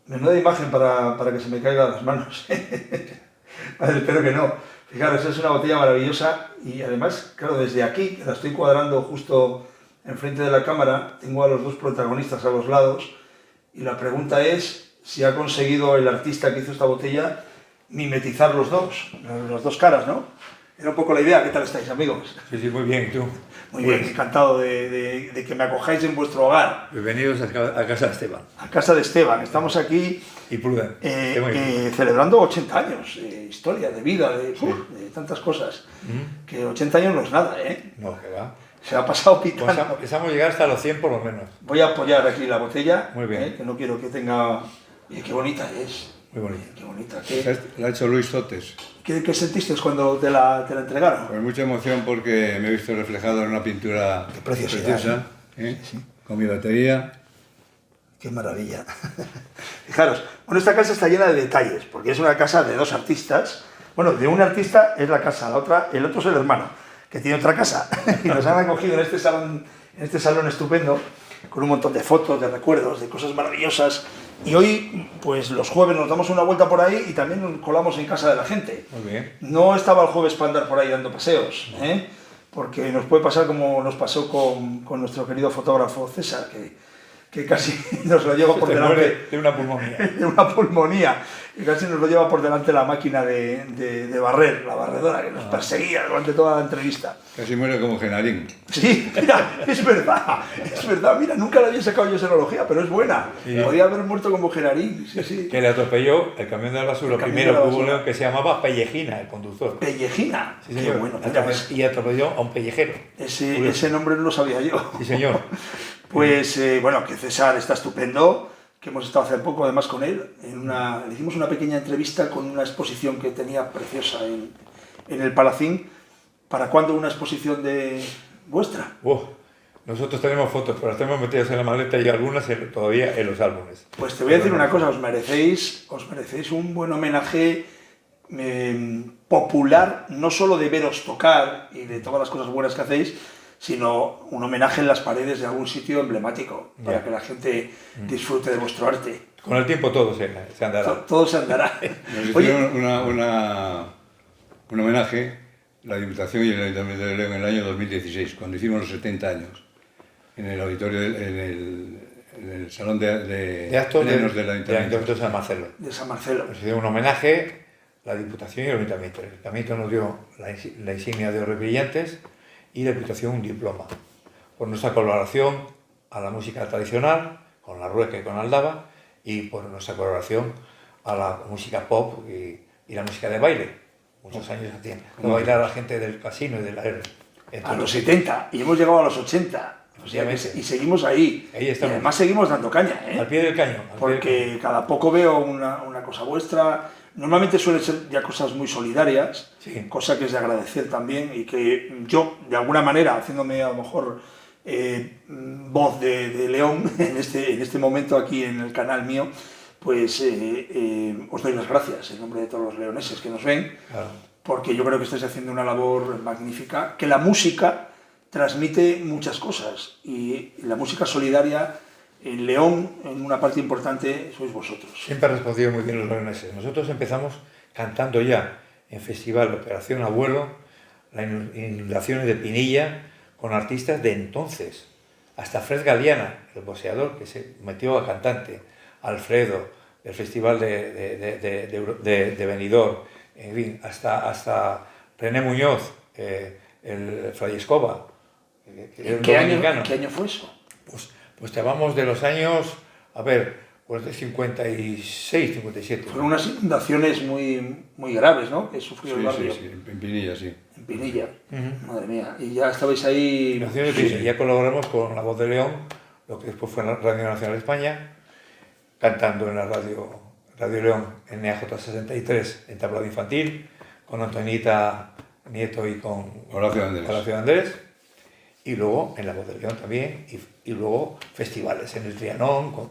Menuda imagen para que se me caigan las manos. Vale, espero que no. Fijaros, es una botella maravillosa y además, claro, desde aquí, que la estoy cuadrando justo enfrente de la cámara, tengo a los dos protagonistas a los lados y la pregunta es si ha conseguido el artista que hizo esta botella mimetizar las dos caras, ¿no? Era un poco la idea. ¿Qué tal estáis, amigos? Sí, sí, muy bien, ¿y tú? Muy bien, encantado de que me acojáis en vuestro hogar. Bienvenidos a casa de Esteban. A casa de Esteban. Estamos aquí Y Pruden. celebrando 80 años, historia, de vida, de tantas cosas. Que 80 años no es nada, ¿eh? No, que va. Se ha pasado pitando. Pues empezamos a llegar hasta los 100 por lo menos. Voy a apoyar aquí la botella, Muy bien. que no quiero que tenga... qué bonita es. Muy bonito. Qué bonita. La ha hecho Luis Sotes. ¿Qué sentiste cuando te la entregaron? Pues mucha emoción porque me he visto reflejado en una pintura preciosidad, preciosa, Sí. con mi batería. Qué maravilla. Fijaros, bueno, esta casa está llena de detalles, porque es una casa de dos artistas. Bueno, de un artista es la casa, el otro es el hermano, que tiene otra casa. Y nos han acogido en este salón estupendo, con un montón de fotos, de recuerdos, de cosas maravillosas. Y hoy, pues los jueves nos damos una vuelta por ahí y también nos colamos en casa de la gente. Muy bien. No estaba el jueves para andar por ahí dando paseos, porque nos puede pasar como nos pasó con nuestro querido fotógrafo César, que casi nos lo lleva por delante de una pulmonía. de una pulmonía, y casi nos lo lleva por delante la máquina de barrer, la barredora, que nos perseguía durante toda la entrevista. Casi muere como Genarín. Sí, mira, es verdad, mira, nunca le había sacado yo esa analogía, pero es buena. Sí. Podría haber muerto como Genarín, sí. Que le atropelló el camión de la basura, El camión primero de la que hubo basura. que se llamaba Pellejina, el conductor. Pellejina, Sí, qué señor. bueno, mira, pues, Y atropelló a un pellejero. ese nombre no lo sabía yo. Sí, señor. Pues bueno, que César está estupendo, que hemos estado hace poco además con él, le hicimos una pequeña entrevista con una exposición que tenía preciosa en el Palacín. ¿Para cuándo una exposición vuestra? Nosotros tenemos fotos, pero las tenemos metidas en la maleta y algunas todavía en los álbumes. Pues te voy a decir una cosa, os merecéis un buen homenaje popular, no solo de veros tocar y de todas las cosas buenas que hacéis, sino un homenaje en las paredes de algún sitio emblemático, para que la gente disfrute de vuestro arte. Con el tiempo todo se andará. Todo se andará. Nos Oye, hicieron un homenaje, la Diputación y el Ayuntamiento de León en el año 2016, cuando hicimos los 70 años, en el auditorio, en el salón de actos plenos del del Ayuntamiento. de San Marcelo. de San Marcelo. Nos dio un homenaje la Diputación y el Ayuntamiento. El Ayuntamiento nos dio la insignia de Ores Brillantes y la Diputación un diploma por nuestra colaboración a la música tradicional, con la rueca y con Aldaba, y por nuestra colaboración a la música pop y la música de baile. Muchos años hacían de bailar a la gente del casino y de la R. A los 70, y hemos llegado a los 80. O sea, y seguimos ahí. Ahí estamos. Y además seguimos dando caña, Al pie del cañón. Porque cada poco veo una cosa vuestra. Normalmente suelen ser ya cosas muy solidarias, Sí. cosa que es de agradecer también, y que yo, de alguna manera, haciéndome a lo mejor voz de León en este momento aquí en el canal mío, pues os doy las gracias en nombre de todos los leoneses que nos ven, Claro. porque yo creo que estáis haciendo una labor magnífica, que la música transmite muchas cosas, y la música solidaria en León, en una parte importante, sois vosotros. Siempre han respondido muy bien los leoneses. Nosotros empezamos cantando ya en Festival Operación Abuelo, las inundaciones de Pinilla, con artistas de entonces. Hasta Fred Galiana, el boxeador, que se metió a cantante. Alfredo, del Festival de Benidorm. En fin, hasta René Muñoz, el Fray Escoba. ¿En qué año fue eso? Pues te hablamos de los años, pues de 56, 57. Fueron unas inundaciones muy graves, ¿no?, que sufrió el barrio. Sí, en Pinilla, sí. En Pinilla, madre mía. Y ya estabais ahí... Ya colaboramos con La Voz de León, lo que después fue la Radio Nacional de España, cantando en la Radio León en EAJ63 en tablado infantil, con Antonita Nieto y con Horacio Andrés. Y luego en La Voz de León también, y luego festivales en el Trianón, con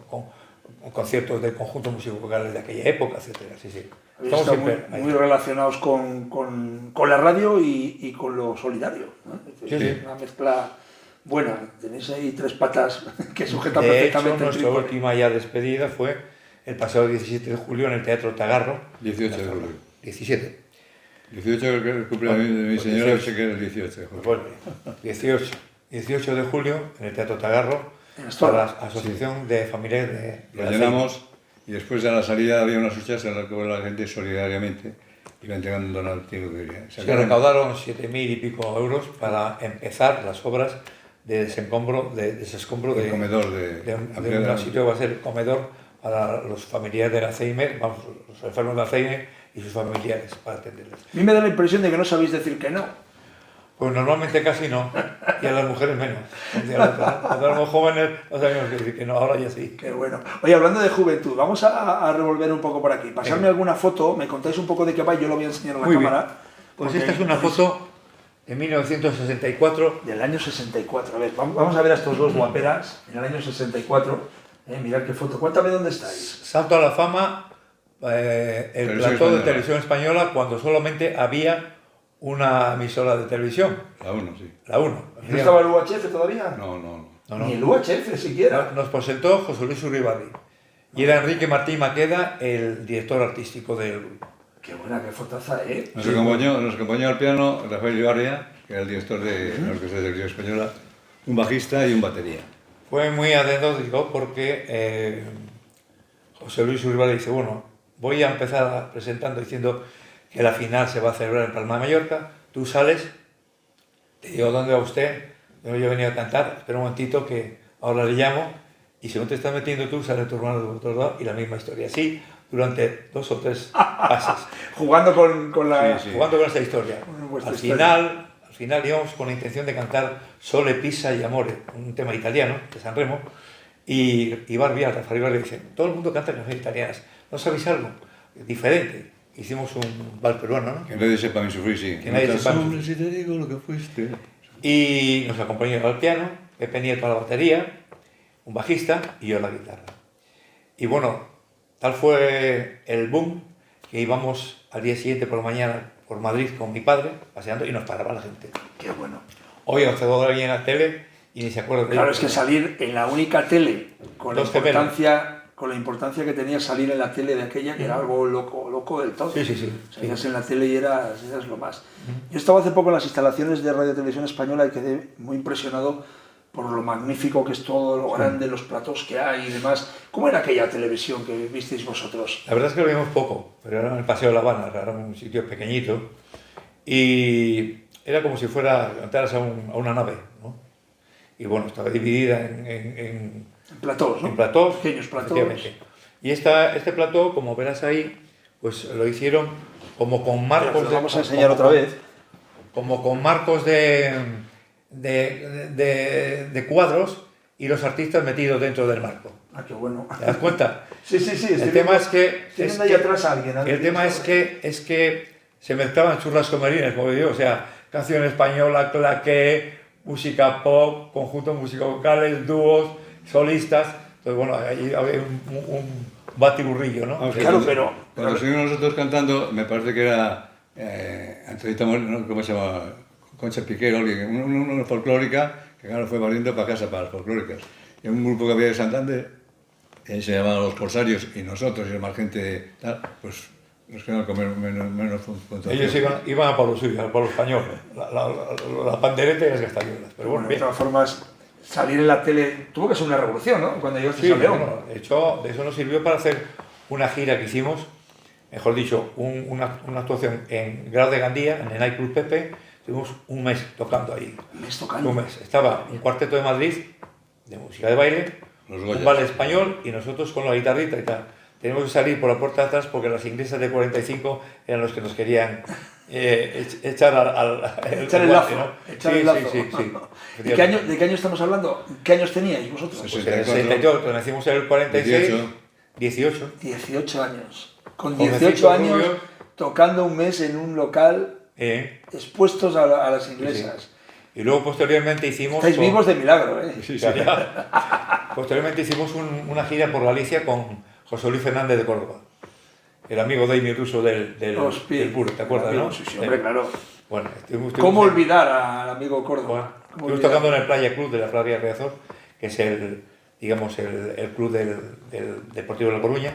conciertos del conjunto músicos vocales de aquella época, etcétera. Sí. Estamos muy relacionados con la radio y con lo solidario, ¿no? Sí. Una mezcla buena. Tenéis ahí tres patas que sujetan De hecho, perfectamente el nuestra trípode. última ya despedida fue el pasado 17 de julio en el Teatro Tagarro. 18 de julio. 17. 18 el cumpleaños de mi señora, yo sé que era el 18 de julio. Bueno, 18 de julio en el Teatro Tagarro, En para la Astorga. Asociación de Familiares de Lo la llenamos y después de la salida había unas huchas en las que la gente solidariamente iba entregando un donativo que quería. Se recaudaron 7.000 y pico euros para empezar las obras de desescombro el comedor de un sitio que va a ser el comedor para los familiares del Alzheimer, vamos, los enfermos de Alzheimer y sus familiares, para atenderles. A mí me da la impresión de que no sabéis decir que no. Pues normalmente casi no, y a las mujeres menos. Cuando éramos jóvenes no sabíamos decir que no, ahora ya sí. Qué bueno. Oye, hablando de juventud, vamos a revolver un poco por aquí. Pasarme alguna foto, me contáis un poco de qué va, yo lo voy a enseñar a la Muy bien. cámara. Pues porque esta es una foto de 1964. del año 64. A ver, vamos a ver a estos dos guaperas en el año 64. Mirad qué foto. Cuéntame dónde estáis. Salto a la fama, el Televisión plató de española. televisión española cuando solamente había una emisora de televisión, La 1, sí. la 1. ¿No estaba el UHF todavía? No. Ni el UHF siquiera. Nos presentó José Luis Uribarri y era Enrique Martín Maqueda el director artístico del grupo. Qué buena, qué fotaza, ¿eh? Nos acompañó al piano Rafael Ibarria, que era el director de la Orquesta de Televisión Española, un bajista y un batería. Fue muy anecdótico porque José Luis Uribarri dice, bueno, voy a empezar presentando diciendo que la final se va a celebrar en Palma de Mallorca, tú sales, te digo, ¿dónde va usted? Yo he venido a cantar, espera un momentito que ahora le llamo, y según te estás metiendo tú, sale tu hermano del otro lado y la misma historia. Así, durante 2 o 3 pases, Jugando con la... Sí, sí. jugando con esta historia. Con vuestra Al historia. final íbamos con la intención de cantar Sole, Pisa y Amore, un tema italiano de San Remo, y Rafael Ibarri dice, todo el mundo canta canciones italianas, ¿no sabéis algo diferente? Hicimos un vals peruano, ¿no? Que nadie sepa mi sufrir, sí. Que nadie sepa mi Hombre, si te digo lo que fuiste. Y nos acompañó al piano, Pepe Nieto a la batería, un bajista y yo a la guitarra. Y bueno, tal fue el boom que íbamos al día siguiente por la mañana por Madrid con mi padre, paseando, y nos paraba la gente. Qué bueno. Hoy os tengo alguien en la tele y ni se acuerda de Claro, ello. es que salir en la única tele, con la Dos gemelos. importancia que tenía salir en la tele de aquella, que era algo loco del todo. Sí, sí, sí. Salías en la tele y eras lo más. Yo estaba hace poco en las instalaciones de Radio Televisión Española y quedé muy impresionado por lo magnífico que es todo, lo grande, los platos que hay y demás. ¿Cómo era aquella televisión que visteis vosotros? La verdad es que lo vimos poco, pero era en el Paseo de La Habana, era un sitio pequeñito y era como si entraras a una nave, ¿no? Y bueno, estaba dividida en Platós, ¿no? en platós, Pequeños platós. efectivamente. Y este plató, como verás ahí, pues lo hicieron como con marcos Lo vamos a enseñar otra vez. como con marcos de cuadros y los artistas metidos dentro del marco. Ah, qué bueno. ¿Te das cuenta? Sí, sí, sí. El tema es que... Tienen ahí atrás a alguien. El tema es que se mezclaban churrasco marines, como digo, o sea, canción española, claqué, música pop, conjuntos musicales vocales, dúos, solistas. Entonces, bueno, ahí había un batiburrillo, ¿no? Vamos, Claro, pero... Cuando estuvimos nosotros cantando, me parece que era Antonita Moreno, ¿cómo se llama? Concha Piquero, una folclórica, que claro, fue valiendo para casa, para las folclóricas. Y un grupo que había de Santander, se llamaba Los Corsarios, y nosotros, y más gente tal, pues nos quedaron a comer menos puntuación. Ellos iban a por lo suyo, a por lo español, la pandereta y las castañuelas. Pero bueno, de bien. todas formas, salir en la tele tuvo que ser una revolución, ¿no? Cuando llegaste Sí, a León. bueno, de hecho, de eso nos sirvió para hacer una gira que hicimos, mejor dicho, una actuación en Grau de Gandía, en el Night Club Pepe. Estuvimos un mes tocando ahí. Un mes tocando. Un mes. Estaba un cuarteto de Madrid, de música de baile, Los un Goyas. ballet español y nosotros con la guitarrita y tal. Tenemos que salir por la puerta de atrás porque las inglesas de 45 eran los que nos querían echar Echar el guante, lazo. ¿no? Echar Sí, el lazo. sí, sí, sí. ¿De qué año estamos hablando? ¿Qué años teníais vosotros? Sí, Pues sí. en el 68, nacimos en el 46, 18. 18 años. Con Jovencito, 18 años, rubio. tocando un mes en un local, expuestos a las inglesas. Y luego posteriormente hicimos... Estáis vivos de milagro, ¿eh? Sí, sí. Ya, ya. Posteriormente hicimos una gira por Galicia con José Luis Fernández de Córdoba, el amigo de Amy Russo del Puro, ¿te acuerdas, no? Sí, sí, hombre, claro. Bueno, ¿Cómo olvidar al amigo Córdoba? Bueno, ¿Cómo estuvimos olvidar? tocando en el Playa Club de la Playa Riazor, que es el, digamos, el club del Deportivo de La Coruña,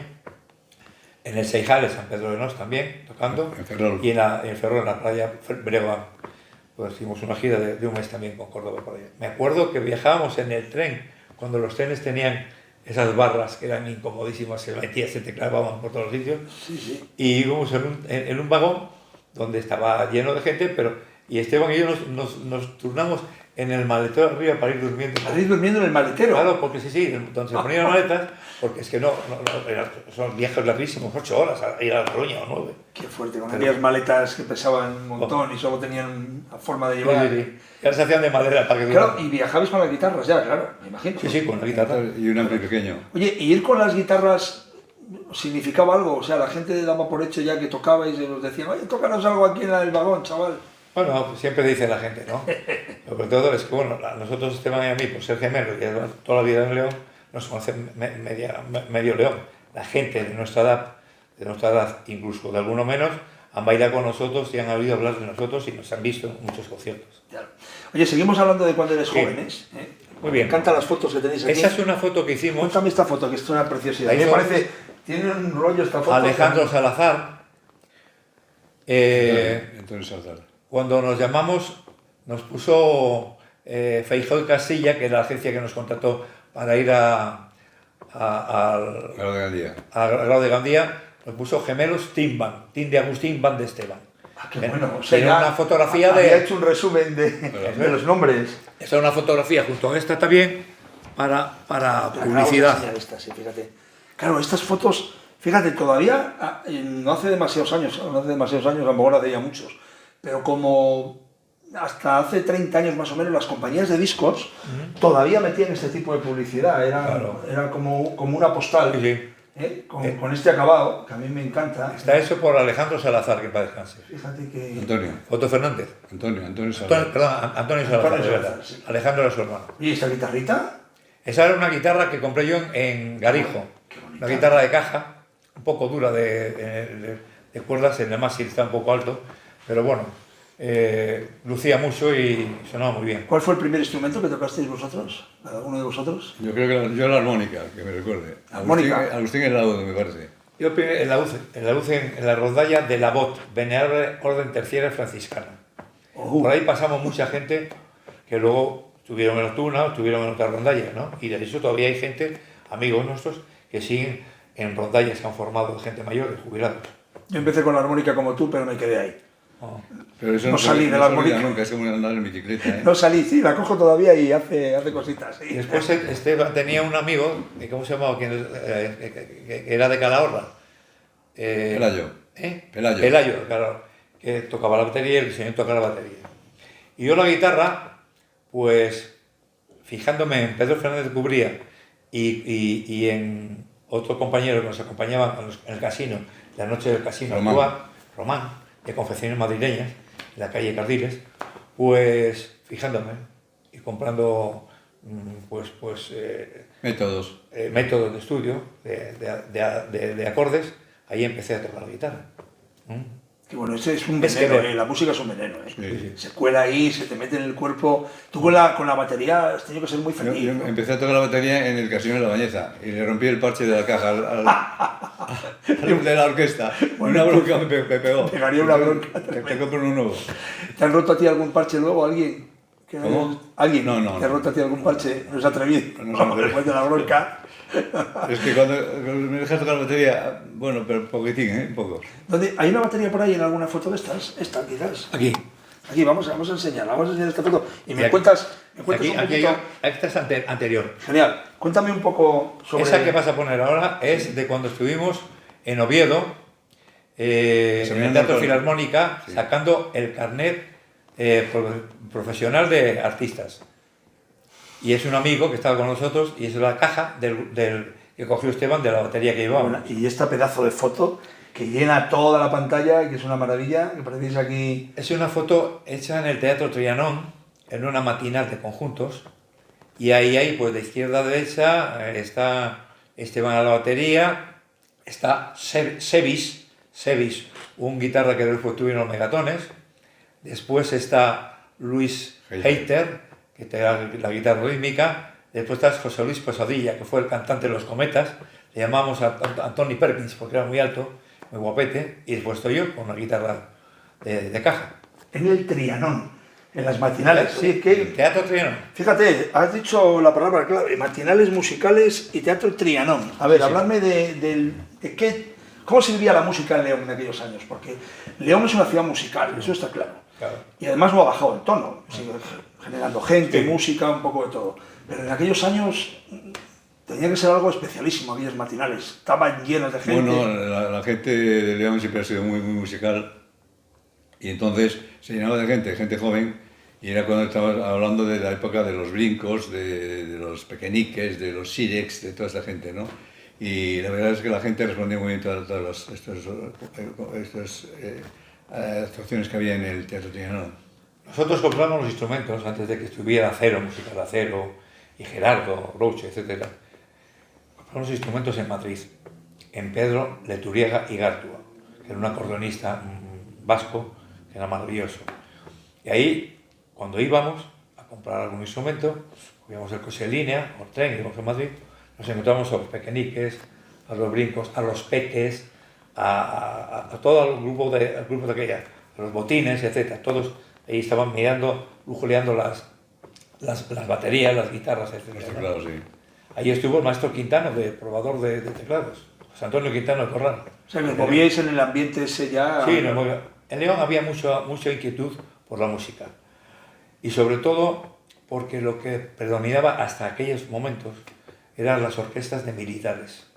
en el Seijal de San Pedro de Nos también, tocando, En Ferrol. y en Ferrol, en la playa Breva, pues hicimos una gira de un mes también con Córdoba por allá. Me acuerdo que viajábamos en el tren, cuando los trenes tenían esas barras que eran incomodísimas, se metían, se te clavaban por todos los sitios, Sí, sí. y íbamos en un vagón donde estaba lleno de gente, y Esteban y yo nos turnamos en el maletero arriba para ir durmiendo. ¿Para ir durmiendo en el maletero? Claro, porque sí, donde se ponían maletas, porque es que son viajes larguísimos, 8 horas, a ir a La Coruña o 9. Qué fuerte, con aquellas maletas que pesaban un montón y solo tenían una forma de llevar. Sí. Y ahora se hacían de madera para que Claro, y viajabais con las guitarras ya, claro, me imagino. Sí, con la guitarra. Y un ampli pequeño. Oye, ¿y ir con las guitarras significaba algo? O sea, la gente daba por hecho ya que tocabais y os decían, oye, tócanos algo aquí en el vagón, chaval. Bueno, pues siempre dice la gente, ¿no? Sobre todo es que, bueno, nosotros, Esteban y a mí, por ser gemelos y además toda la vida en León, nos conocen medio León. La gente de nuestra edad, incluso de alguno menos, han bailado con nosotros y han oído hablar de nosotros y nos han visto en muchos conciertos. Claro. Oye, seguimos hablando de cuando eres Sí. jóvenes. Muy bien. Me encantan las fotos que tenéis aquí. Esa es una foto que hicimos. Cuéntame esta foto, que es una preciosidad. Ahí Me son- parece, tiene un rollo esta foto. Alejandro Salazar. Entonces Salazar. Cuando nos llamamos, nos puso Feijóo y Castilla, que era la agencia que nos contrató para ir al Claro, de Gandía. Grado de Gandía, nos puso Gemelos Team Band, Team de Agustín, Band de Esteban. Ah, qué bueno. O sea, Tiene ya una fotografía había de... hecho un resumen de los nombres. Esta es una fotografía junto a esta también para Acabamos de publicidad. enseñar esta, sí, fíjate. Claro, estas fotos, fíjate, todavía, no hace demasiados años, a lo mejor hace ya muchos, pero como hasta hace 30 años más o menos las compañías de discos todavía metían este tipo de publicidad, era como una postal, Sí, sí. con este acabado, que a mí me encanta. Está hecho por Alejandro Salazar, que para descanse. Fíjate que... Antonio. Otto Fernández. Antonio Antonio Salazar. Antonio Salazar, Antonio de verdad. Salazar, sí. Alejandro era su hermano. ¿Y esta guitarrita? Esa era una guitarra que compré yo en Garijo. Qué bonita. Una guitarra de caja, un poco dura de cuerdas, en el mástil está un poco alto, pero bueno, lucía mucho y sonaba muy bien. ¿Cuál fue el primer instrumento que tocasteis vosotros? ¿Alguno de vosotros? Yo creo que yo la armónica, que me recuerde. Armónica. Agustín en el lado, me parece. Yo en la rondalla de la Bot, Venerable Orden Terciaria Franciscana. Por ahí pasamos mucha gente que luego estuvieron en la Tuna, estuvieron en otra rondalla, ¿no? Y de eso todavía hay gente, amigos nuestros, que siguen en rondallas que han formado gente mayor, de jubilados. Yo empecé con la armónica como tú, pero me quedé ahí. Oh. Pero eso No salí de la se olvida armónica. nunca, es como andar en bicicleta, ¿eh? No salí, sí, la cojo todavía y hace cositas. Sí. Y después Esteban tenía un amigo, ¿cómo se llamaba? Que era de Calahorra. Pelayo. Pelayo. Pelayo, claro, que tocaba la batería y el señor tocaba la batería. Y yo la guitarra, pues, fijándome en Pedro Fernández de Cubría y en otro compañero que nos acompañaba en el casino, la noche del casino Román. actual, Román, de confecciones madrileñas, en la calle Cardiles, pues, fijándome y comprando, Métodos. métodos de estudio, de acordes, ahí empecé a tocar la guitarra. Que bueno, ese es un Es que veneno, la música es un veneno. Sí. Se cuela ahí, se te mete en el cuerpo. Tú con la batería has tenido que ser muy Yo feliz. ¿no? empecé a tocar la batería en el casino de La Bañeza y le rompí el parche de la caja al de la orquesta. Bueno, Una bronca me pegó. pegaría una bronca Te compro uno nuevo. ¿Te han roto a ti algún parche luego alguien? ¿Cómo? ¿Alguien? No. ¿Te ha roto a ti algún parche? No se ha atrevido. No se ha atrevido. Después de la bronca. Es que cuando me dejas tocar la batería, bueno, pero poquitín, un poco. ¿Dónde? ¿Hay una batería por ahí en alguna foto de estas? Esta, quizás. Aquí. Aquí, vamos a enseñar esta foto. Y me aquí- cuentas un Aquí poquito. esta es anterior. Genial. Cuéntame un poco sobre... Esa que vas a poner ahora es de cuando estuvimos en Oviedo, en el Seminando Teatro con- Filarmónica, Sí. sacando el carnet profesional de artistas. Y es un amigo que estaba con nosotros y es la caja que cogió Esteban de la batería que llevaba. Y esta pedazo de foto que llena toda la pantalla, que es una maravilla, que parecéis aquí... Es una foto hecha en el Teatro Trianón, en una matinal de conjuntos, y ahí hay, pues de izquierda a derecha, está Esteban a la batería, está Sebis, un guitarra que después tuvieron los Megatones, después está Luis Heiter. Heiter, que te da la guitarra rítmica, Después está José Luis Posadilla, que fue el cantante de Los Cometas. Le llamamos a Tony Perkins porque era muy alto, muy guapete. Y después estoy yo con una guitarra de caja. En el Trianón, en las matinales. Sí, que... Teatro Trianón. Fíjate, has dicho la palabra clave, matinales musicales y teatro Trianón. A ver, Sí, sí. hablarme de qué, cómo se vivía la música en León en aquellos años, porque León es una ciudad musical, eso está claro. Claro. Y además no ha bajado el tono, sigue generando gente, Sí. música, un poco de todo. Pero en aquellos años tenía que ser algo especialísimo, aquellas matinales. Estaban llenas de gente. Bueno, la gente de León siempre ha sido muy, muy musical y entonces se llenaba de gente joven, y era cuando estabas hablando de la época de los brincos, de los pequeñiques, de los sirex, de toda esta gente, ¿no? Y la verdad es que la gente respondía muy bien a todas estas actuaciones que había en el Teatro Trianón. Nosotros compramos los instrumentos antes de que estuviera Acero, Musical Acero, y Gerardo, Roche, etc. Compramos los instrumentos en Madrid, en Pedro Leturiega y Gártua, que era un acordeonista vasco, que era maravilloso. Y ahí, cuando íbamos a comprar algún instrumento, cogíamos el coche de línea o el tren, íbamos a Madrid, nos encontramos a los pequeñiques, a los brincos, a los peques, a todo el grupo de aquella, a los botines, etc. Todos ahí estaban mirando, lujuleando las baterías, las guitarras, etc. Los teclados, sí. Ahí estuvo el maestro Quintano, de probador de teclados, José Antonio Quintano de Corral. O sea, que os movíais en el ambiente ese ya... Sí, nos movía. En León había mucha inquietud por la música. Y sobre todo porque lo que predominaba hasta aquellos momentos eran las orquestas de militares,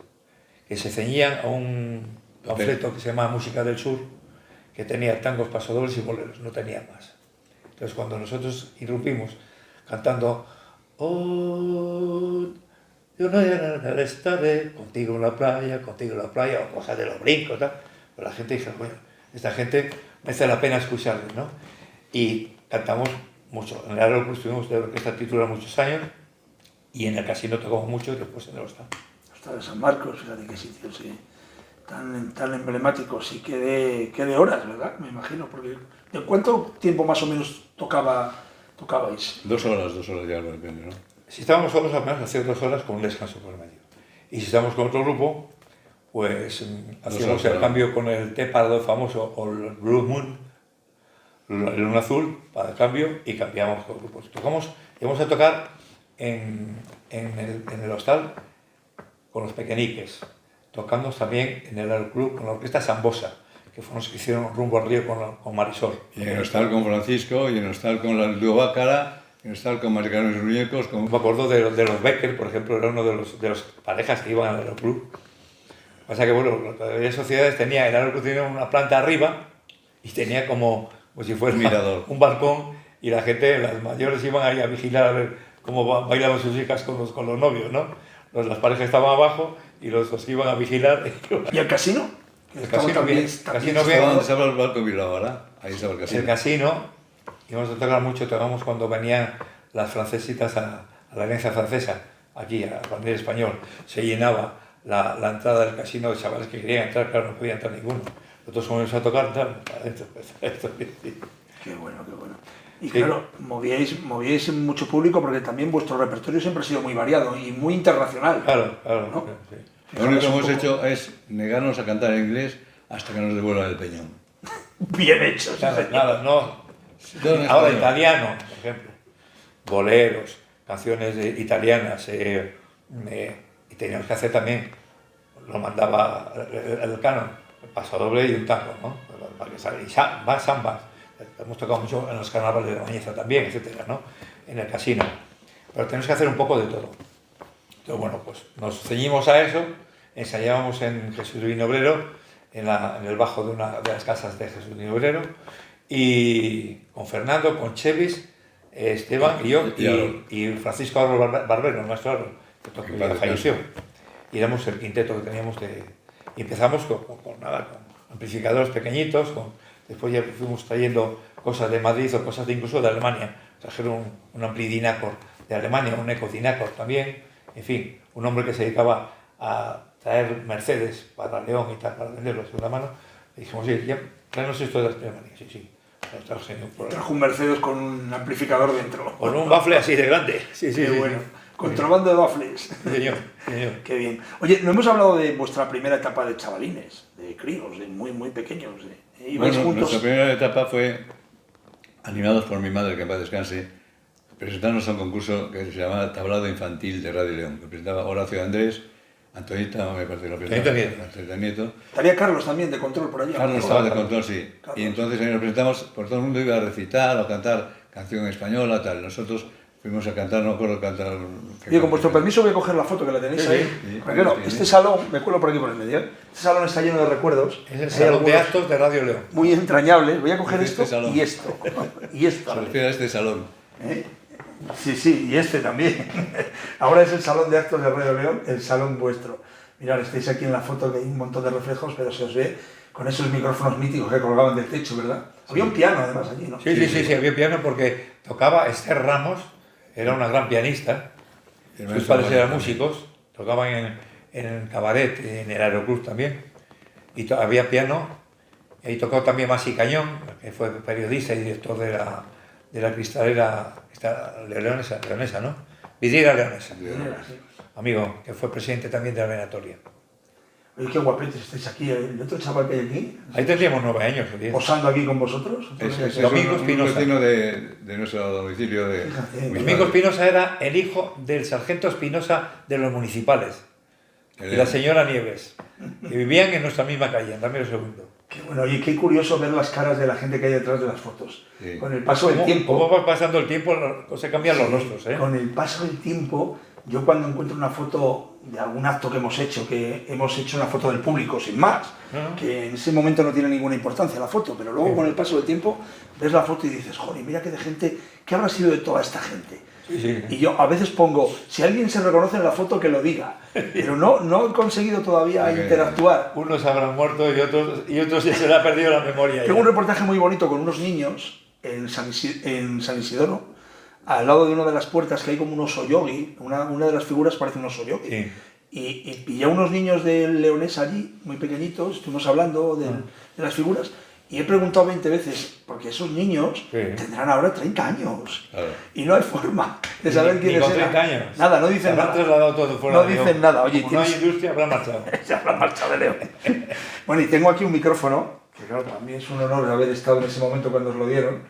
que se ceñían a un panfleto que se llamaba Música del Sur, que tenía tangos, pasodobles y boleros, no tenía más. Entonces, cuando nosotros irrumpimos cantando "Oh, yo no estaré contigo en la playa", o cosas de los brincos, tal, pues la gente dijo, bueno, esta gente merece la pena escucharles, ¿no? Y cantamos mucho. En el Aeropuerto estuvimos de orquesta titular muchos años, y en el Casino tocamos mucho, y después en el Hostal. Hostal de San Marcos, fíjate qué sitio, sí. Tan emblemáticos, y qué de horas, ¿verdad? Me imagino, porque ¿de cuánto tiempo más o menos tocabais? 2 horas ya, depende, ¿no? Si estábamos solos, al menos hacíamos 2 horas con un descanso por el medio. Y si estábamos con otro grupo, pues hacíamos el cambio con el té pardo famoso o el Blue Moon, el luna azul, para el cambio, y cambiamos con grupos. Íbamos a tocar en el Hostal con los pequeñiques, tocando también en el club con la orquesta Sambosa, que fueron los que hicieron Rumbo al Río con Marisol. Y en el Hostal con Francisco, y en el Hostal con la Ludo Bácara, en el Hostal con Maricarmen y sus muñecos. Me acuerdo de los Becker, por ejemplo, era uno de los parejas que iban al aeroclub. Pasa que, bueno, las sociedades el aeroclub tenía una planta arriba y tenía como si fuera Mirador. un balcón, y la gente, las mayores, iban ahí a vigilar a ver cómo bailaban sus hijas con los novios, ¿no? Las parejas estaban abajo y los que iban a vigilar. ¿Y el casino? El casino bien. Estaba donde estaba el Barco Bilbao, ¿verdad? Ahí estaba el casino. El casino, íbamos a tocar mucho, tocamos cuando venían las francesitas a la Alianza Francesa, aquí a Bandera Español. Se llenaba la entrada del casino de chavales que querían entrar, claro, no podía entrar ninguno. Nosotros comenzamos a tocar, entramos para adentro. Qué bueno, qué bueno. Y claro, movíais mucho público, porque también vuestro repertorio siempre ha sido muy variado y muy internacional. Claro, ¿no? sí. Lo único que hemos hecho es negarnos a cantar en inglés hasta que nos devuelvan el peñón. Bien hecho. Sí, Nada, no. Ahora italiano, por ejemplo. Boleros, canciones italianas. Y teníamos que hacer también, lo mandaba el canon, el pasodoble y un tango, ¿no? Para que salga. Y sambas. Hemos tocado mucho en los carnavales de la Bañeza también, etcétera, ¿no? En el casino. Pero tenemos que hacer un poco de todo. Entonces, bueno, pues nos ceñimos a eso, ensayábamos en Jesús Divino Obrero, en el bajo de una de las casas de Jesús Divino Obrero, y con Fernando, con Chevis, Esteban y yo, y Francisco Álvaro Barbero, el maestro Álvaro, que falleció. Y éramos el quinteto que teníamos y empezamos con amplificadores pequeñitos, después ya fuimos trayendo cosas de Madrid o cosas incluso de Alemania. Trajeron un Ampli Dinacor de Alemania, un Eco Dinacor también. En fin, un hombre que se dedicaba a traer Mercedes para León y tal, para venderlo de segunda mano. Y dijimos, sí, ya traemos esto de Alemania. Sí. Trajo un Mercedes con un amplificador dentro. Con un bafle así de grande. Sí. Bueno. Contrabando de baffles. Sí, señor, sí, señor. Qué bien. Oye, no hemos hablado de vuestra primera etapa de chavalines, de críos, de muy, muy pequeños. ¿Ibais Bueno, juntos? nuestra primera etapa fue, animados por mi madre, que en paz descanse, presentarnos a un concurso que se llamaba Tablado Infantil de Radio León, que presentaba Horacio Andrés, Antonita, me parece que lo presentaba, Antonita Nieto. Estaría Carlos también, de control, por allá. Carlos estaba de control, sí. Carlos. Y entonces ahí nos presentamos, por todo el mundo iba a recitar o a cantar canción española, tal. Nosotros fuimos a cantar, no me acuerdo cantar... Y con vuestro permiso voy a coger la foto que la tenéis Sí, ahí. sí, Porque no, sí, este sí. salón, me cuelo por aquí por el medio, este salón está lleno de recuerdos. Es el Hay salón de algunos actos de Radio León. muy entrañables. Voy a coger Este esto salón. y esto. Y esto. Se refiere a este salón. ¿Eh? Sí, sí, y este también. Ahora es el salón de actos de Radio León, el salón vuestro. Mirad, estáis aquí en la foto que hay un montón de reflejos, pero se os ve con esos micrófonos míticos que colgaban del techo, ¿verdad? Había un piano además allí, ¿no? Sí, había piano porque tocaba Esther Ramos, era una gran pianista, sus padres eran músicos, tocaban en el cabaret, en el Aeroclub también, y había piano, y ahí tocó también Masi Cañón, que fue periodista y director de la cristalera leonesa, ¿no? Vidriera leonesa, Sí. amigo, que fue presidente también de la venatoria. Oye, qué guapetes estáis aquí. El otro chaval que hay aquí, Ahí tendríamos 9 años o 10. posando aquí con vosotros. Es Domingo un Espinosa. vecino de nuestro domicilio. Fíjate. Domingo Espinosa era el hijo del sargento Espinosa de los municipales y la señora Nieves, que vivían en nuestra misma calle, en Ramiro II. Qué bueno, y qué curioso ver las caras de la gente que hay detrás de las fotos. Sí. Con el paso del tiempo. ¿Cómo va pasando el tiempo? Se cambian los rostros, ¿eh? Con el paso del tiempo, yo cuando encuentro una foto de algún acto que hemos hecho una foto del público, sin más, que en ese momento no tiene ninguna importancia la foto, pero luego con el paso del tiempo ves la foto y dices, joder, mira qué de gente, ¿qué habrá sido de toda esta gente? Sí. Y yo a veces pongo, si alguien se reconoce en la foto, que lo diga, pero no he conseguido todavía interactuar. Unos habrán muerto y otros ya se le ha perdido la memoria. Tengo un reportaje muy bonito con unos niños en San Isidoro, al lado de una de las puertas que hay como un oso yogi, una de las figuras parece un oso yogi. Sí. Y pillé a unos niños del Leonés allí, muy pequeñitos, estuvimos hablando de las figuras, y he preguntado 20 veces, porque esos niños tendrán ahora 30 años, Claro. y no hay forma de saber quiénes con eran. 30 años. Nada, no dicen Se habrán nada. trasladado todo fuera No de León. dicen nada. Oye, Como no hay tienes- industria, habrán marchado. Se habrá marchado de León. Bueno, y tengo aquí un micrófono, que claro, también es un honor haber estado en ese momento cuando os lo dieron.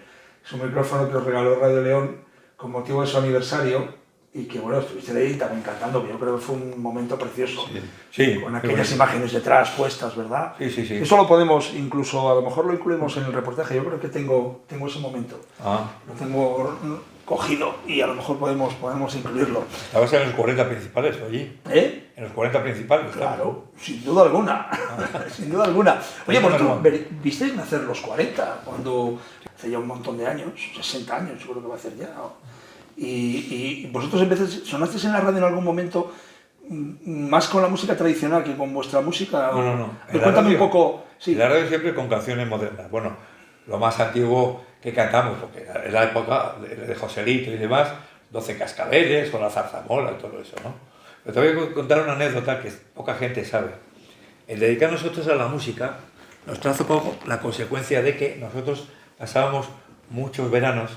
Es un micrófono que os regaló Radio León con motivo de su aniversario y que, bueno, estuviste ahí también cantando, que yo creo que fue un momento precioso. Sí, Con qué aquellas bonito. imágenes detrás puestas, ¿verdad? Sí. Eso lo podemos, incluso, a lo mejor lo incluimos en el reportaje. Yo creo que tengo ese momento. Ah, Lo tengo cogido y a lo mejor podemos incluirlo. estabas en los 40 principales allí. ¿Eh? En los 40 principales. Claro, sin duda alguna. Sin duda alguna. Oye, Sin duda vosotros alguna. visteis nacer los 40, cuando hace ya un montón de años, 60 años, yo creo que va a hacer ya. Y vosotros sonasteis en la radio en algún momento más con la música tradicional que con vuestra música. No. En la Cuéntame un radio- poco. Sí. En la radio siempre con canciones modernas. Bueno, lo más antiguo que cantamos, porque en la época de Joselito y demás, 12 cascabeles o la zarzamola y todo eso, ¿no? Pero te voy a contar una anécdota que poca gente sabe. El dedicar nosotros a la música nos trajo como la consecuencia de que nosotros pasábamos muchos veranos,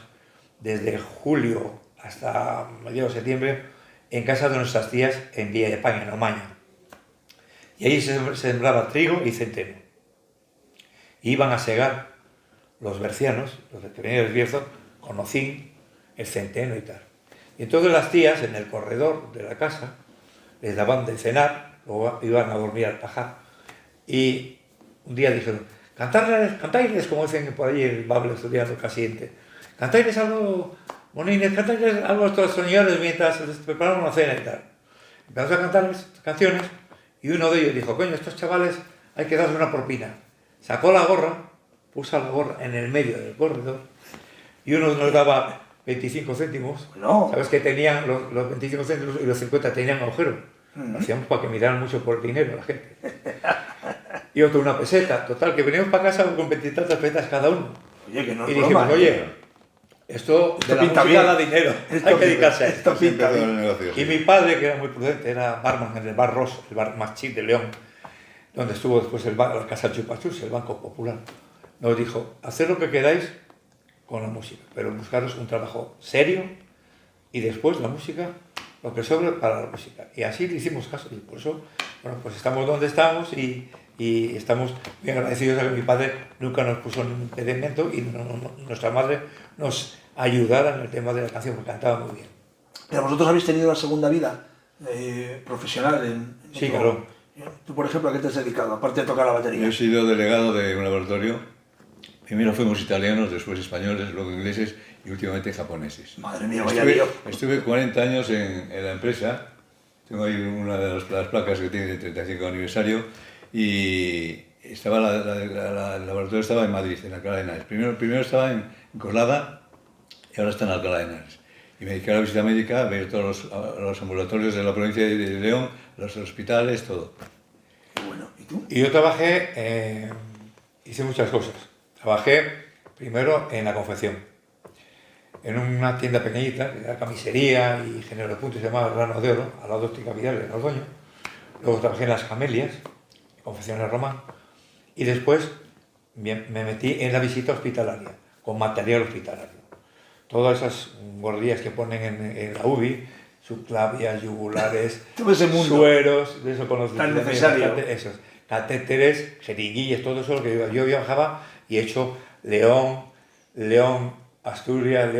desde julio hasta mediados de septiembre, en casa de nuestras tías en Villa de Paña, en Omaña. Y ahí se sembraba trigo y centeno. Y iban a segar los bercianos, los que venían del Bierzo, con hocín, el centeno y tal. Y entonces las tías, en el corredor de la casa, les daban de cenar, luego iban a dormir al pajar. Y un día dijeron, cantaires, como dicen por allí el Babel estudiando casiente, cantaires algo, monines, cantaires algo a estos señores mientras les preparaban una cena y tal. Empezamos a cantarles canciones y uno de ellos dijo, coño, estos chavales hay que darles una propina. Sacó la gorra, puso la gorra en el medio del corredor y uno nos daba 25 céntimos. No. ¿Sabes que tenían los 25 céntimos y los 50 tenían agujero? Lo hacíamos para que miraran mucho por el dinero la gente. Y otro una peseta. Total, que veníamos para casa con 20 y tantas pesetas cada uno. Oye, que no Y es dijimos, broma, oye, esto de la pinta música bien. da dinero, Esto hay que dedicarse a esto esto. pinta Siempre bien. con el negocio, Y sí. mi padre, que era muy prudente, era barman en el Bar Ross, el bar más chic de León, donde estuvo después la Casa Chupachus, el Banco Popular, nos dijo, haced lo que queráis con la música, pero buscaros un trabajo serio y después la música lo que sobre para la música. Y así le hicimos caso, y por eso, bueno, pues estamos donde estamos y estamos bien agradecidos a que mi padre nunca nos puso un impedimento y nuestra madre nos ayudara en el tema de la canción, porque cantaba muy bien. Pero vosotros habéis tenido la segunda vida profesional Sí, claro. Tú, por ejemplo, ¿a qué te has dedicado? Aparte de tocar la batería. Yo he sido delegado de un laboratorio. Primero fuimos italianos, después españoles, luego ingleses y últimamente japoneses. Madre mía, vaya lío. Estuve 40 años en la empresa. Tengo ahí una de las placas que tiene el 35 aniversario. Y estaba el laboratorio estaba en Madrid, en Alcalá de Henares. Primero estaba en Coslada y ahora está en Alcalá de Henares. Y me dediqué a la visita médica, a ver todos los ambulatorios de la provincia de León, los hospitales, todo. Qué bueno. ¿Y tú? Y yo trabajé, hice muchas cosas. Trabajé primero en la confección, en una tienda pequeñita, que era camisería y género de puntos, se llamaba Grano de Oro, al lado de Óptica Vidal, en Ordoño. Luego trabajé en las Camelias, confección en Roma, y después me metí en la visita hospitalaria, con material hospitalario. Todas esas gordillas que ponen en la UBI, subclavias, yugulares, sueros, de eso con los tan necesario. Esos, catéteres, jeringuillas, todo eso lo que yo viajaba y he hecho León, Asturias,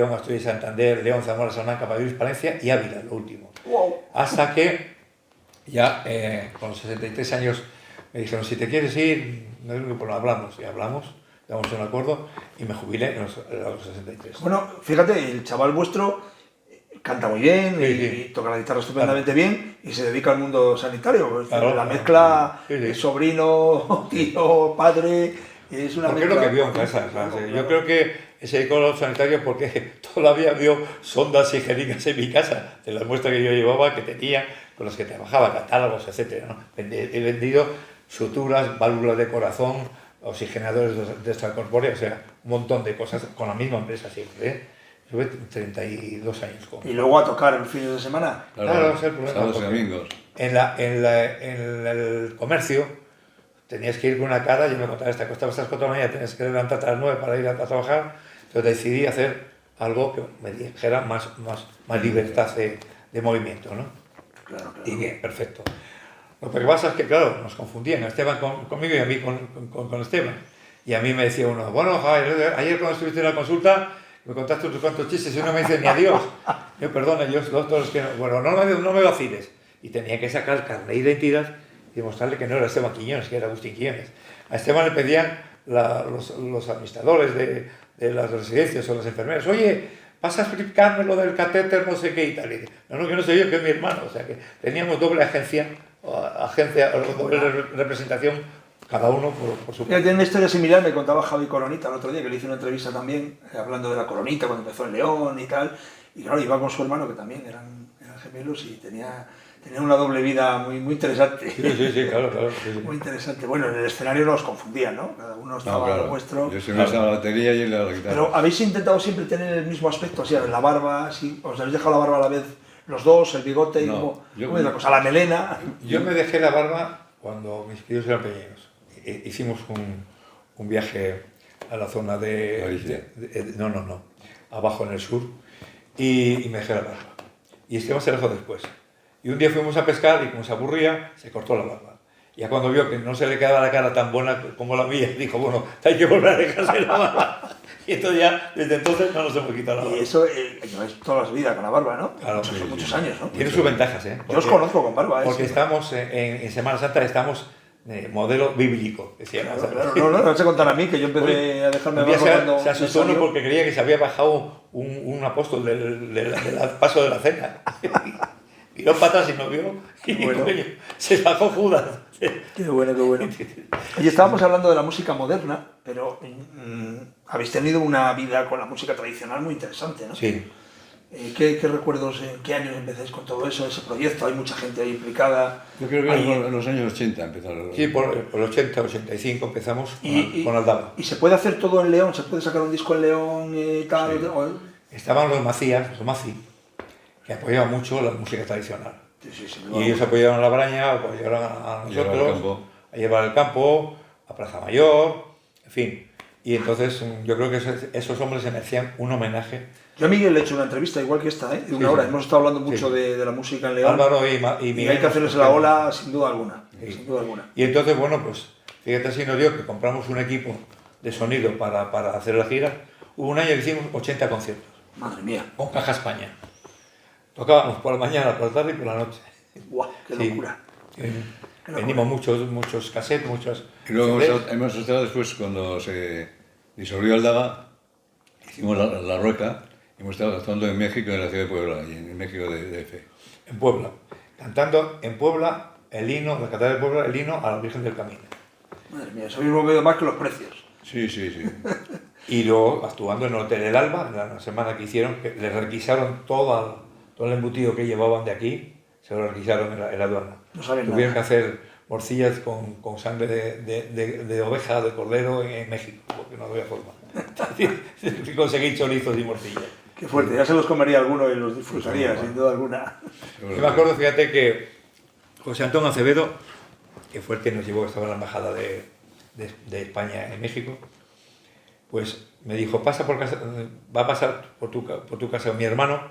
Santander, León, Zamora, Salamanca, Valladolid, Palencia y Ávila, lo último. Wow. Hasta que ya con los 63 años me dijeron, si te quieres ir, no hay ningún problema, hablamos, y hablamos, llegamos a un acuerdo y me jubilé a los 63. Bueno, fíjate, el chaval vuestro canta muy bien Sí. y toca la guitarra estupendamente bien y se dedica al mundo sanitario. Claro, la mezcla sí. sobrino, tío, padre, es una Porque mezcla. es lo que vio en casa. Claro. Yo creo que se dedicó a los sanitarios porque todavía vio sondas y jeringas en mi casa, de las muestras que yo llevaba, que tenía, con las que trabajaba, catálogos, etc. ¿no? He vendido suturas, válvulas de corazón, oxigenadores de extracorpórea, o sea, un montón de cosas con la misma empresa siempre. Estuve 32 años con. Y luego a tocar en fines de semana. Claro, es el problema. Sábados y domingos. En el comercio tenías que ir con una cara, yo me contaba, te acostabas a las 4 de la mañana, tenías que levantarte a las 9 para ir a trabajar, entonces decidí hacer algo que me dijera más libertad de movimiento, ¿no? Claro. Y bien, perfecto. Lo que pasa es que, claro, nos confundían, Esteban conmigo y a mí con Esteban. Y a mí me decía uno, bueno, Javier, ayer cuando estuviste en la consulta, me contaste unos cuantos chistes y uno me dice ni adiós. Yo, perdona, yo todos que no, bueno, no me vaciles. Y tenía que sacar el carnet de identidad y demostrarle que no era Esteban Quiñones, que era Agustín Quiñones. A Esteban le pedían los administradores de las residencias o las enfermeras, oye, vas a explicarme lo del catéter, no sé qué y tal. Y, no, que no soy yo, que es mi hermano. O sea que teníamos doble doble representación, cada uno por su parte. Tiene una historia similar, me contaba Javi Coronita el otro día, que le hice una entrevista también, hablando de la Coronita cuando empezó en León y tal. Y claro, iba con su hermano, que también eran gemelos, y tenía una doble vida muy interesante. Sí, claro. Sí. Muy interesante. Bueno, en el escenario nos confundían, ¿no? Cada uno estaba claro. lo vuestro. Yo siempre estaba en la batería y él en la guitarra. Pero habéis intentado siempre tener el mismo aspecto, así, la barba, ¿sí? ¿Os habéis dejado la barba a la vez los dos, el bigote? No, ¿cómo es la cosa? La melena. Yo me dejé la barba cuando mis críos eran pequeños. Hicimos un viaje a la zona no, abajo en el sur, y me dejé la barba. Y Esteban se dejó después. Y un día fuimos a pescar y como se aburría, se cortó la barba. Y ya cuando vio que no se le quedaba la cara tan buena como la mía, dijo, bueno, hay que volver a dejarse la barba. Y entonces ya, desde entonces no nos hemos quitado la barba. Y eso lleváis toda la vida con la barba, ¿no? Claro, Son muchos años, ¿no? Tiene sus ventajas, ¿eh? Yo os conozco con barba, ¿eh? Porque estamos en Semana Santa, estamos modelo bíblico, decía. Claro, no vas a contar a mí, que yo empecé a dejarme Un día barba cuando se asustó uno porque creía que se había bajado un apóstol del paso de la cena. Miró para atrás y no vio, y bueno. coño, se bajó Judas. Qué bueno. Oye, estábamos hablando de la música moderna, pero habéis tenido una vida con la música tradicional muy interesante, ¿no? Sí. ¿Qué recuerdos, en qué años empezáis con todo eso, ese proyecto? Hay mucha gente ahí implicada. Yo creo que en los años 80 empezaron. Sí, por el 80, 85 empezamos con Aldaba. ¿Y se puede hacer todo en León? ¿Se puede sacar un disco en León y tal? Sí. Estaban los Macías, los Maci, que apoyaban mucho la música tradicional. Sí, Y ellos apoyaron a la Braña, apoyaron a nosotros, a llevar el campo, a Plaza Mayor, en fin. Y entonces yo creo que esos hombres se merecían un homenaje Yo a Miguel le he hecho una entrevista, igual que esta, de una hora. Hemos estado hablando mucho de la música en León. Álvaro y y Miguel. hay que hacerles la ola sin duda alguna. Sí. Sin duda alguna. Y entonces, bueno, pues fíjate si nos dio que compramos un equipo de sonido para hacer la gira. Hubo un año que hicimos 80 conciertos. Madre mía. Con Caja España. Tocábamos por la mañana, por la tarde y por la noche. ¡Guau! ¡Qué locura! Venimos muchos cassettes, muchos... Y luego CDs. hemos estado después, cuando se disolvió Aldaba, hicimos la Rueca, y hemos estado actuando en México, en la ciudad de Puebla, y en México de F. En Puebla. Cantando en Puebla el himno, la Catedral de Puebla, el himno a la Virgen del Camino. Madre mía, eso mismo veo más que los precios. Sí, sí, sí. Y luego actuando en el Hotel El Alba, la semana que hicieron, que les requisaron todo el embutido que llevaban de aquí, se lo requisaron en la aduana. No saben Tuvieron que nada. hacer morcillas con sangre de oveja, de cordero en México, porque no había forma. Y conseguí chorizos y morcillas. Qué fuerte, ya se los comería alguno y los disfrutaría, sin duda alguna. Yo me acuerdo, fíjate, que José Antón Acevedo, que fue el que nos llevó, estaba en la embajada de España en México, pues me dijo, va a pasar por tu casa mi hermano,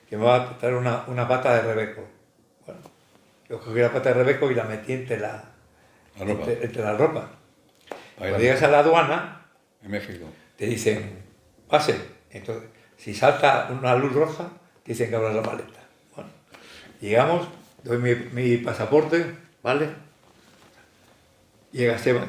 que me va a traer una pata de rebeco. Bueno, yo cogí la pata de rebeco y la metí entre la ropa. Cuando llegas a la aduana, En México. te dicen, pase. Entonces, si salta una luz roja, te dicen que abras la maleta. Bueno, llegamos, doy mi pasaporte, ¿vale? Llega Esteban.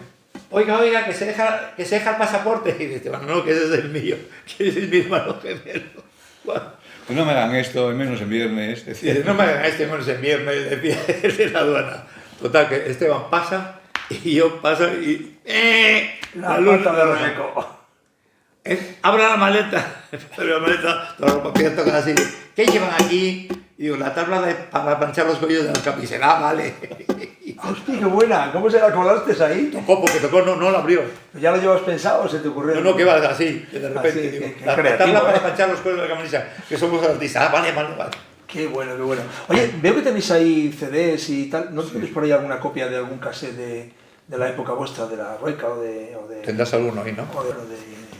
Oiga, que se deja el pasaporte. Y dice Esteban, no, que ese es el mío, que ese es mi hermano gemelo. Bueno, Pues no me hagan esto, menos en viernes. dice, no me hagan este menos en viernes de la aduana. Total, que Esteban pasa y yo paso y... La pata de rebeco. Abra la maleta, abre la maleta, toda la ropa que toca así. ¿Qué llevan aquí? Y digo, la tabla para planchar los cuellos de las camisetas. Ah, vale. ¡Hostia, qué buena! ¿Cómo se la colaste ahí? Tocó, porque tocó, no la abrió. ¿Ya lo llevas pensado o se te ocurrió? No, que va así, de repente. Así, Digo, qué la creativo, tabla para ¿eh? planchar los cuellos de la camisa, que somos artistas. Ah, vale. Qué bueno, qué bueno. Oye, veo que tenéis ahí CDs y tal. ¿No tenéis por ahí alguna copia de algún cassette de la época vuestra, de la Rueca o de Tendrás alguno ahí, ¿no?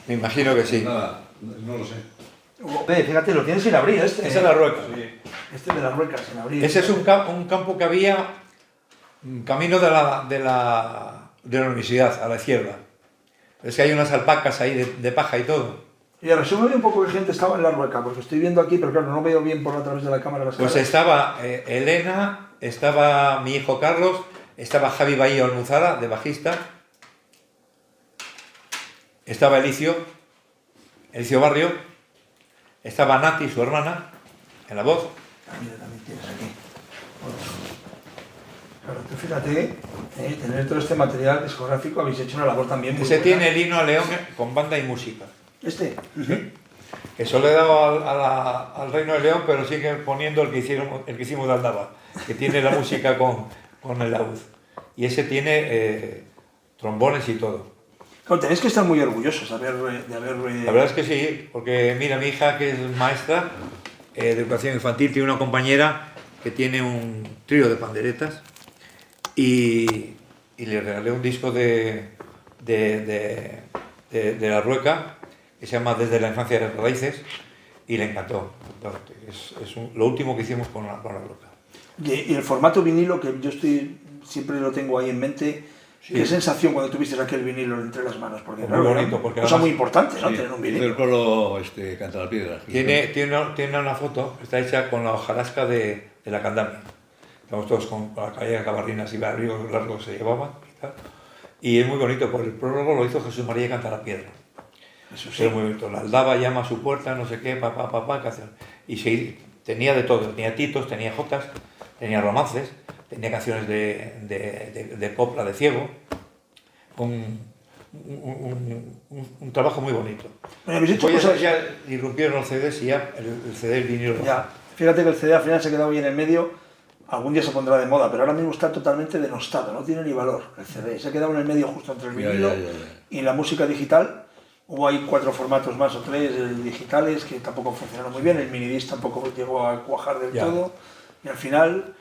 Me imagino que sí. Nada, no lo sé. Fíjate, lo tienes sin abrir este. Esa es la Rueca. Este de la Rueca sin abrir. Ese es un campo que había camino de la universidad, a la izquierda. Es que hay unas alpacas ahí de paja y todo. Y resúmeme un poco qué gente estaba en la Rueca, porque estoy viendo aquí, pero claro, no veo bien por a través de la cámara las Pues caras. estaba Elena, estaba mi hijo Carlos, estaba Javi Bahía Almuzara, de bajista, estaba Elicio Barrio, estaba Nati, su hermana, en la voz. Ah, mira, también tienes aquí. Claro, tú fíjate, tener todo este material discográfico, habéis hecho una labor también muy Ese buena. tiene el himno a León con banda y música. ¿Este? Que solo he dado al Reino de León, pero sigue poniendo el que hicimos de Aldaba, que tiene la música con el laúd. Y ese tiene trombones y todo. Claro, tenéis que estar muy orgullosos de haber... La verdad es que sí, porque mira, mi hija, que es maestra de educación infantil, tiene una compañera que tiene un trío de panderetas y le regalé un disco de la Rueca que se llama Desde la infancia de las raíces y le encantó. Lo último que hicimos con la Rueca. Y el formato vinilo, que yo siempre lo tengo ahí en mente, Sí. ¿qué sensación cuando tuviste aquel vinilo entre las manos? Porque Muy bonito, porque cosa además- muy importante, ¿no? Sí, Tener un hizo el vinilo. pueblo Canta la Piedra. Tiene una foto, está hecha con la hojarasca de la candamia. Estamos todos con la calle de gabardinas y barrios largos se llevaban y tal. Y es muy bonito, porque el prólogo lo hizo Jesús María Canta la Piedra. Eso Sí. Era muy bonito. La Aldaba llama a su puerta, no sé qué, papá, ¿qué hacen? Y sí, tenía de todo. Tenía titos, tenía jotas, tenía romances, tenía canciones de copla, de ciego. Un trabajo muy bonito. Bueno, habéis hecho Pues cosas... ya irrumpieron los CDs y ya el CD, el vinilo. Ya, fíjate que el CD al final se ha quedado ahí en el medio, algún día se pondrá de moda, pero ahora mismo está totalmente denostado, no tiene ni valor el CD, se ha quedado en el medio justo entre el vinilo y la música digital. Hubo ahí 4 formatos más o 3 digitales que tampoco funcionaron muy bien, el minidisc tampoco llegó a cuajar del todo, y al final,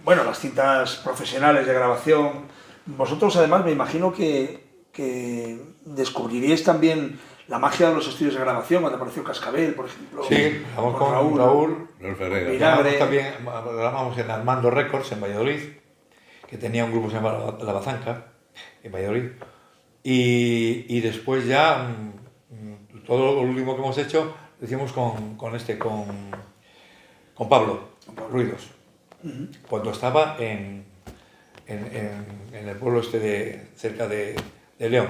bueno, las cintas profesionales de grabación, vosotros además me imagino que descubriríais también la magia de los estudios de grabación, cuando apareció Cascabel, por ejemplo. Sí, grabamos con Raúl Ferreira. Vinagre. También grabamos en Armando Records en Valladolid, que tenía un grupo que se llamaba La Bazanca, en Valladolid. Y después ya, todo lo último que hemos hecho, lo hicimos con Pablo Ruidos, cuando estaba en el pueblo cerca de León,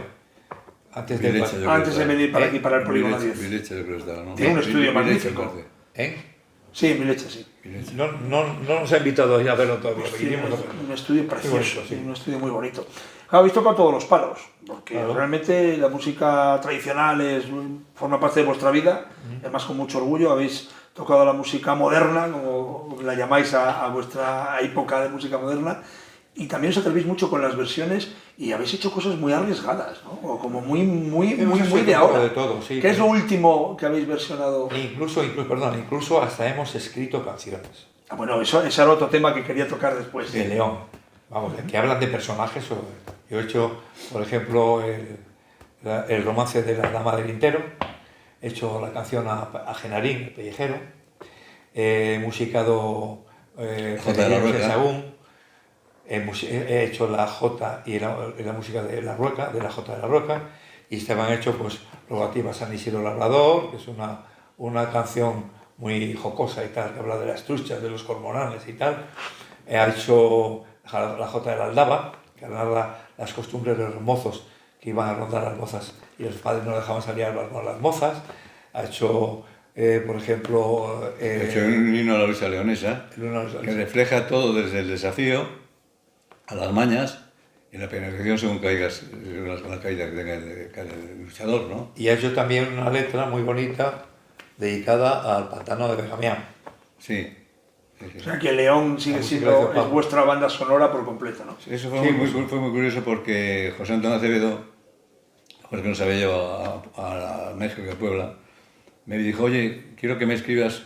antes de venir para aquí, para el Polígono 10. Vilecha, yo creo que estaba, ¿no? Tiene un estudio magnífico. Sí, Vilecha, sí. No nos ha invitado ya a verlo todavía. Sí, un estudio precioso, bonito, sí. Un estudio muy bonito. Habéis tocado todos los palos, porque claro, realmente la música tradicional forma parte de vuestra vida, además con mucho orgullo habéis tocado la música moderna, como la llamáis a vuestra época de música moderna, y también os atrevéis mucho con las versiones y habéis hecho cosas muy arriesgadas, ¿no? O como muy de ahora. De todo, sí, ¿Qué es lo último que habéis versionado? Incluso hasta hemos escrito canciones. Bueno, ese era otro tema que quería tocar después. De León. Vamos, que hablan de personajes. Yo he hecho, por ejemplo, el romance de la Dama del Tintero, he hecho la canción a Genarín, el pellejero, he musicado de Sagún, he hecho la Jota y la música de la Rueca, de la Jota de la Rueca, y estaban hechos pues relativas a San Isidro Labrador, que es una canción muy jocosa y tal, que habla de las truchas, de los cormoranes y tal. He hecho la Jota de la Aldaba, que narra las costumbres de los mozos que iban a rondar a las mozas y los padres no dejaban salir a hablar con las mozas. Ha hecho, por ejemplo... ha hecho un himno a la lucha leonesa, que refleja todo desde el desafío a las mañas y la penalización según caigas, la caída que tenga el luchador, ¿no? Y ha hecho también una letra muy bonita dedicada al pantano de Benjamián. Sí. O sea que León sigue siendo es vuestra banda sonora por completo, ¿no? Sí, eso fue muy curioso porque José Antonio Acevedo, porque nos había llevado a México y a Puebla, me dijo, oye, quiero que me escribas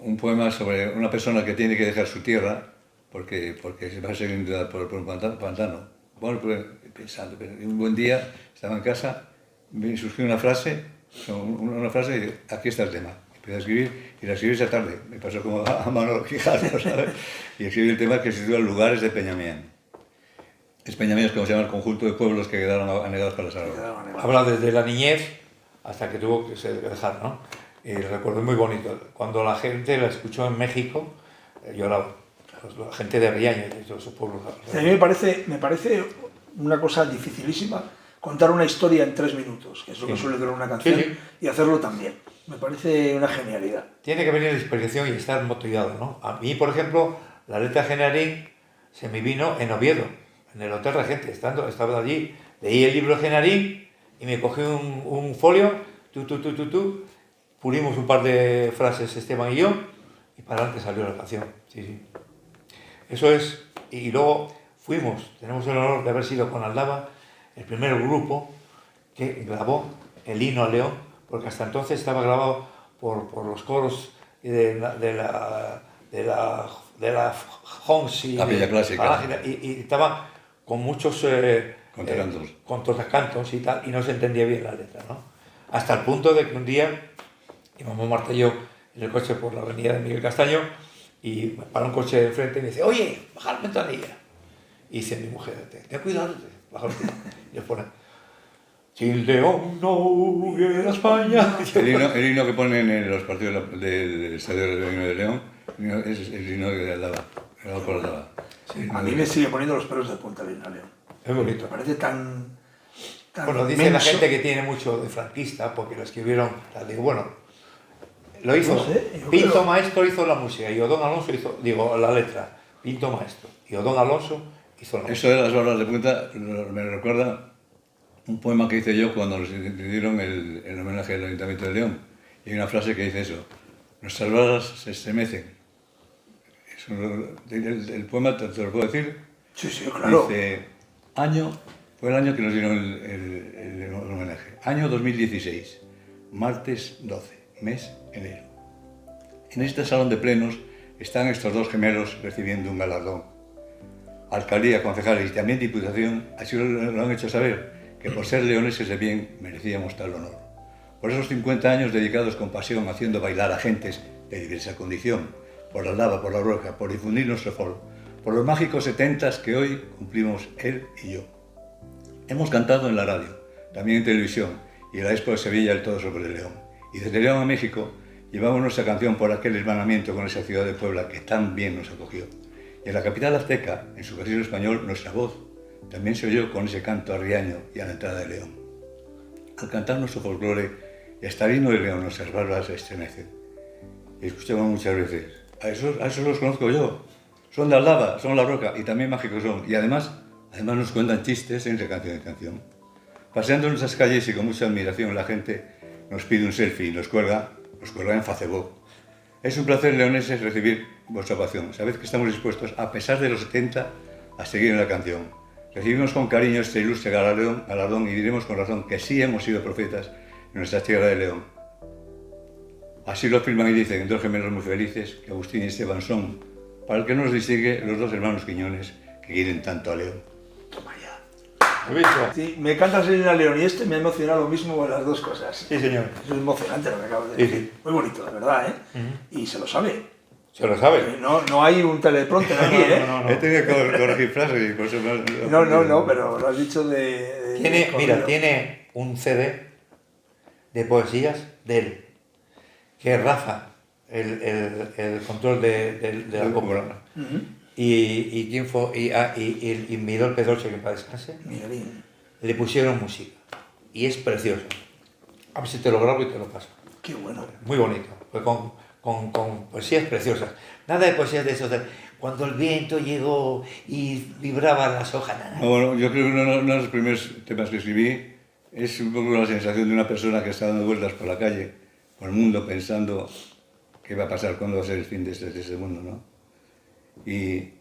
un poema sobre una persona que tiene que dejar su tierra porque se va a ser inundada por un pantano. Bueno, pues pensando, pero un buen día estaba en casa, me surgió una frase y dije, aquí está el tema. Empecé a escribir y la escribí esa tarde. Me pasó como a Manolo Quijano, ¿sabes? Y escribí el tema que se titula Lugares de Peñamián. Peñamián es como se llama el conjunto de pueblos que quedaron anegados para la salva. Habla desde la niñez hasta que tuvo que dejar, ¿no? Y recuerdo muy bonito. Cuando la gente la escuchó en México, lloraba. La gente de Riaño y de todos esos pueblos. A mí me parece una cosa dificilísima contar una historia en 3 minutos, que es lo que suele durar una canción, y hacerlo también. Me parece una genialidad. Tiene que venir de inspiración y estar motivado, ¿no? A mí, por ejemplo, la letra de Genarín se me vino en Oviedo, en el Hotel Regente. Estaba allí, leí el libro de Genarín y me cogí un folio, pulimos un par de frases Esteban y yo, y para adelante salió la canción. Sí. Eso es, y luego tenemos el honor de haber sido con Aldaba el primer grupo que grabó el himno a León, porque hasta entonces estaba grabado por los coros de la Hons y la Villa Clásica, y estaba con muchos contracantos y tal, y no se entendía bien la letra, ¿no? Hasta el punto de que un día íbamos Marta y yo en el coche por la avenida de Miguel Castaño, y para un coche de enfrente y me dice, oye, baja la ventanilla. Y dice mi mujer, ten cuidado, baja la ventanilla. Y le pone, si León no hubiera España. El himno que ponen en los partidos del Estadio de León es el himno de Aldaba, grabado por Aldaba. Sí, a mí me sigue poniendo los pelos de punta el himno a León. Es bonito. Me parece tan bueno, dice inmenso. La gente que tiene mucho de franquista, porque lo escribieron, digo, bueno, lo hizo, no sé, Pinto Maestro hizo la música y Odón Alonso hizo, la letra, Pinto Maestro y Odón Alonso hizo la música. Eso de las barras de punta me recuerda un poema que hice yo cuando nos dieron el homenaje al Ayuntamiento de León. Y hay una frase que dice eso, nuestras barras se estremecen. El poema, ¿te lo puedo decir? Sí, claro. Dice, fue el año que nos dieron el homenaje, año 2016, martes 12. Mes enero. En este salón de plenos están estos dos gemelos recibiendo un galardón. Alcaldía, concejales y también Diputación así lo han hecho saber, que por ser leoneses de bien merecíamos tal honor. por esos 50 años dedicados con pasión haciendo bailar a gentes de diversa condición, por la Aldaba, por la Roca, por difundir nuestro folk, por los mágicos 70s que hoy cumplimos él y yo. Hemos cantado en la radio, también en televisión, y en la Expo de Sevilla el Todo sobre el León. Y desde León a México llevamos nuestra canción por aquel hermanamiento con esa ciudad de Puebla que tan bien nos acogió. Y en la capital azteca, en su castillo español, nuestra voz también se oyó con ese canto arriaño y a la entrada de León. Al cantar nuestro folclore, hasta el himno de León nuestras barbas se estremecen. Y escuchamos muchas veces, a esos los conozco yo, son de Aldaba, son La Roca y también mágicos son. Y además nos cuentan chistes entre canción y canción. Paseando en nuestras calles y con mucha admiración la gente nos pide un selfie y nos cuelga en Facebook. Es un placer, leoneses, recibir vuestra ovación. Sabed que estamos dispuestos, a pesar de los 70, a seguir en la canción. Recibimos con cariño este ilustre galardón y diremos con razón que sí hemos sido profetas en nuestra tierra de León. Así lo afirman y dicen dos gemelos muy felices, que Agustín y Esteban son, para el que nos distingue, los dos hermanos Quiñones que quieren tanto a León. Toma ya. ¿Lo visto? Sí, me canta Selena León y me ha emocionado lo mismo con las dos cosas. Sí, señor. Es emocionante lo que acabo de decir. Sí. Muy bonito, de verdad, ¿eh? Y se lo sabe. Se lo sabe. No hay un teleprompter aquí, ¿eh? No. He tenido que corregir frases y por eso No, pero lo has dicho de Tiene un CD de poesías de él, que es Rafa, el control de la cópula. Y Midol Pedroche, que para descanse, Miguelín. le pusieron música. Y es precioso. A ver si te lo grabo y te lo paso. Qué bueno. Muy bonito, pues con poesías preciosas. Nada de poesías de esos de cuando el viento llegó y vibraban las hojas. Nada. No, bueno, yo creo que uno de los primeros temas que escribí es un poco la sensación de una persona que está dando vueltas por la calle, por el mundo, pensando qué va a pasar, cuándo va a ser el fin de este mundo, ¿no? Y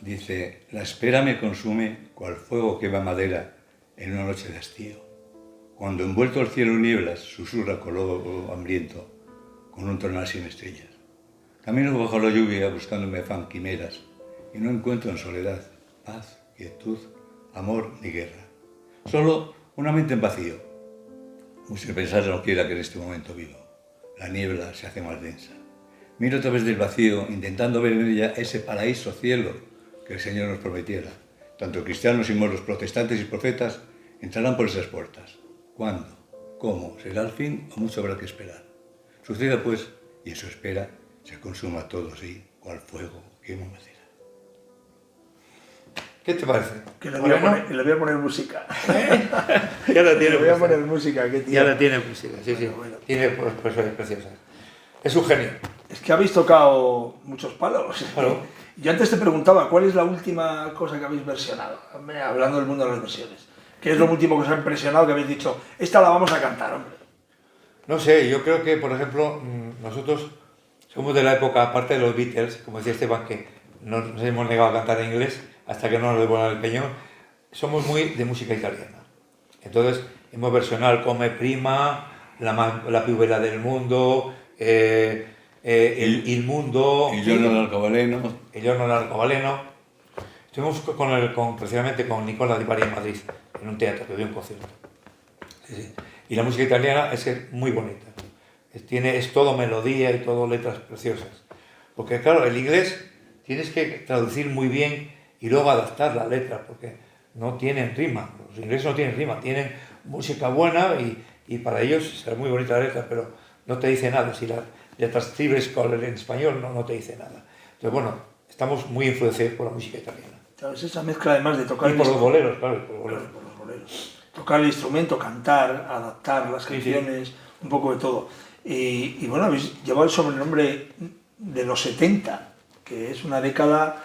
dice, la espera me consume cual fuego quema madera en una noche de hastío. Cuando envuelto el cielo en nieblas, susurra color hambriento, con un tornal sin estrellas. Camino bajo la lluvia buscándome afán quimeras, y no encuentro en soledad paz, quietud, amor ni guerra. Solo una mente en vacío. Mucho pensar no quiera que en este momento vivo. La niebla se hace más densa. Miro a través del vacío, intentando ver en ella ese paraíso cielo que el Señor nos prometiera. Tanto cristianos y moros, protestantes y profetas entrarán por esas puertas. ¿Cuándo? ¿Cómo? ¿Será el fin o mucho habrá que esperar? Suceda pues, y en su espera se consuma todo, sí, cual fuego quema madera. ¿Qué te parece? Que le voy a poner música. Ya la tiene. Le voy a poner música. Ya la tiene música, sí. Bueno. Tiene poesías preciosas. Es un genio. Es que habéis tocado muchos palos. Claro. Yo antes te preguntaba, ¿cuál es la última cosa que habéis versionado? Hablando del mundo de las versiones. ¿Qué es lo último que os ha impresionado que habéis dicho, esta la vamos a cantar, hombre? No sé, yo creo que, por ejemplo, nosotros somos de la época, aparte de los Beatles, como decía Esteban, que nos hemos negado a cantar en inglés hasta que no nos devuelvan el peñón, somos muy de música italiana. Entonces, hemos versionado el Come Prima, la più bella del mundo, il Mundo... Il giorno dell'arcobaleno. El giorno dell'arcobaleno. Estuvimos precisamente con Nicola Di Bari en Madrid, en un teatro, que dio un concierto. Sí. Y la música italiana es muy bonita. Es todo melodía y todo letras preciosas. Porque claro, el inglés tienes que traducir muy bien y luego adaptar la letra, porque no tienen rima. Los ingleses no tienen rima, tienen música buena y para ellos es muy bonita la letra, pero no te dice nada. Si la transcribes en español no te dice nada. Entonces, bueno, estamos muy influenciados por la música italiana. ¿Sabes? Esa mezcla además de tocar... Y por los boleros, claro. Por los boleros. Tocar el instrumento, cantar, adaptar las canciones, un poco de todo. Y bueno, habéis llevado el sobrenombre de los 70, que es una década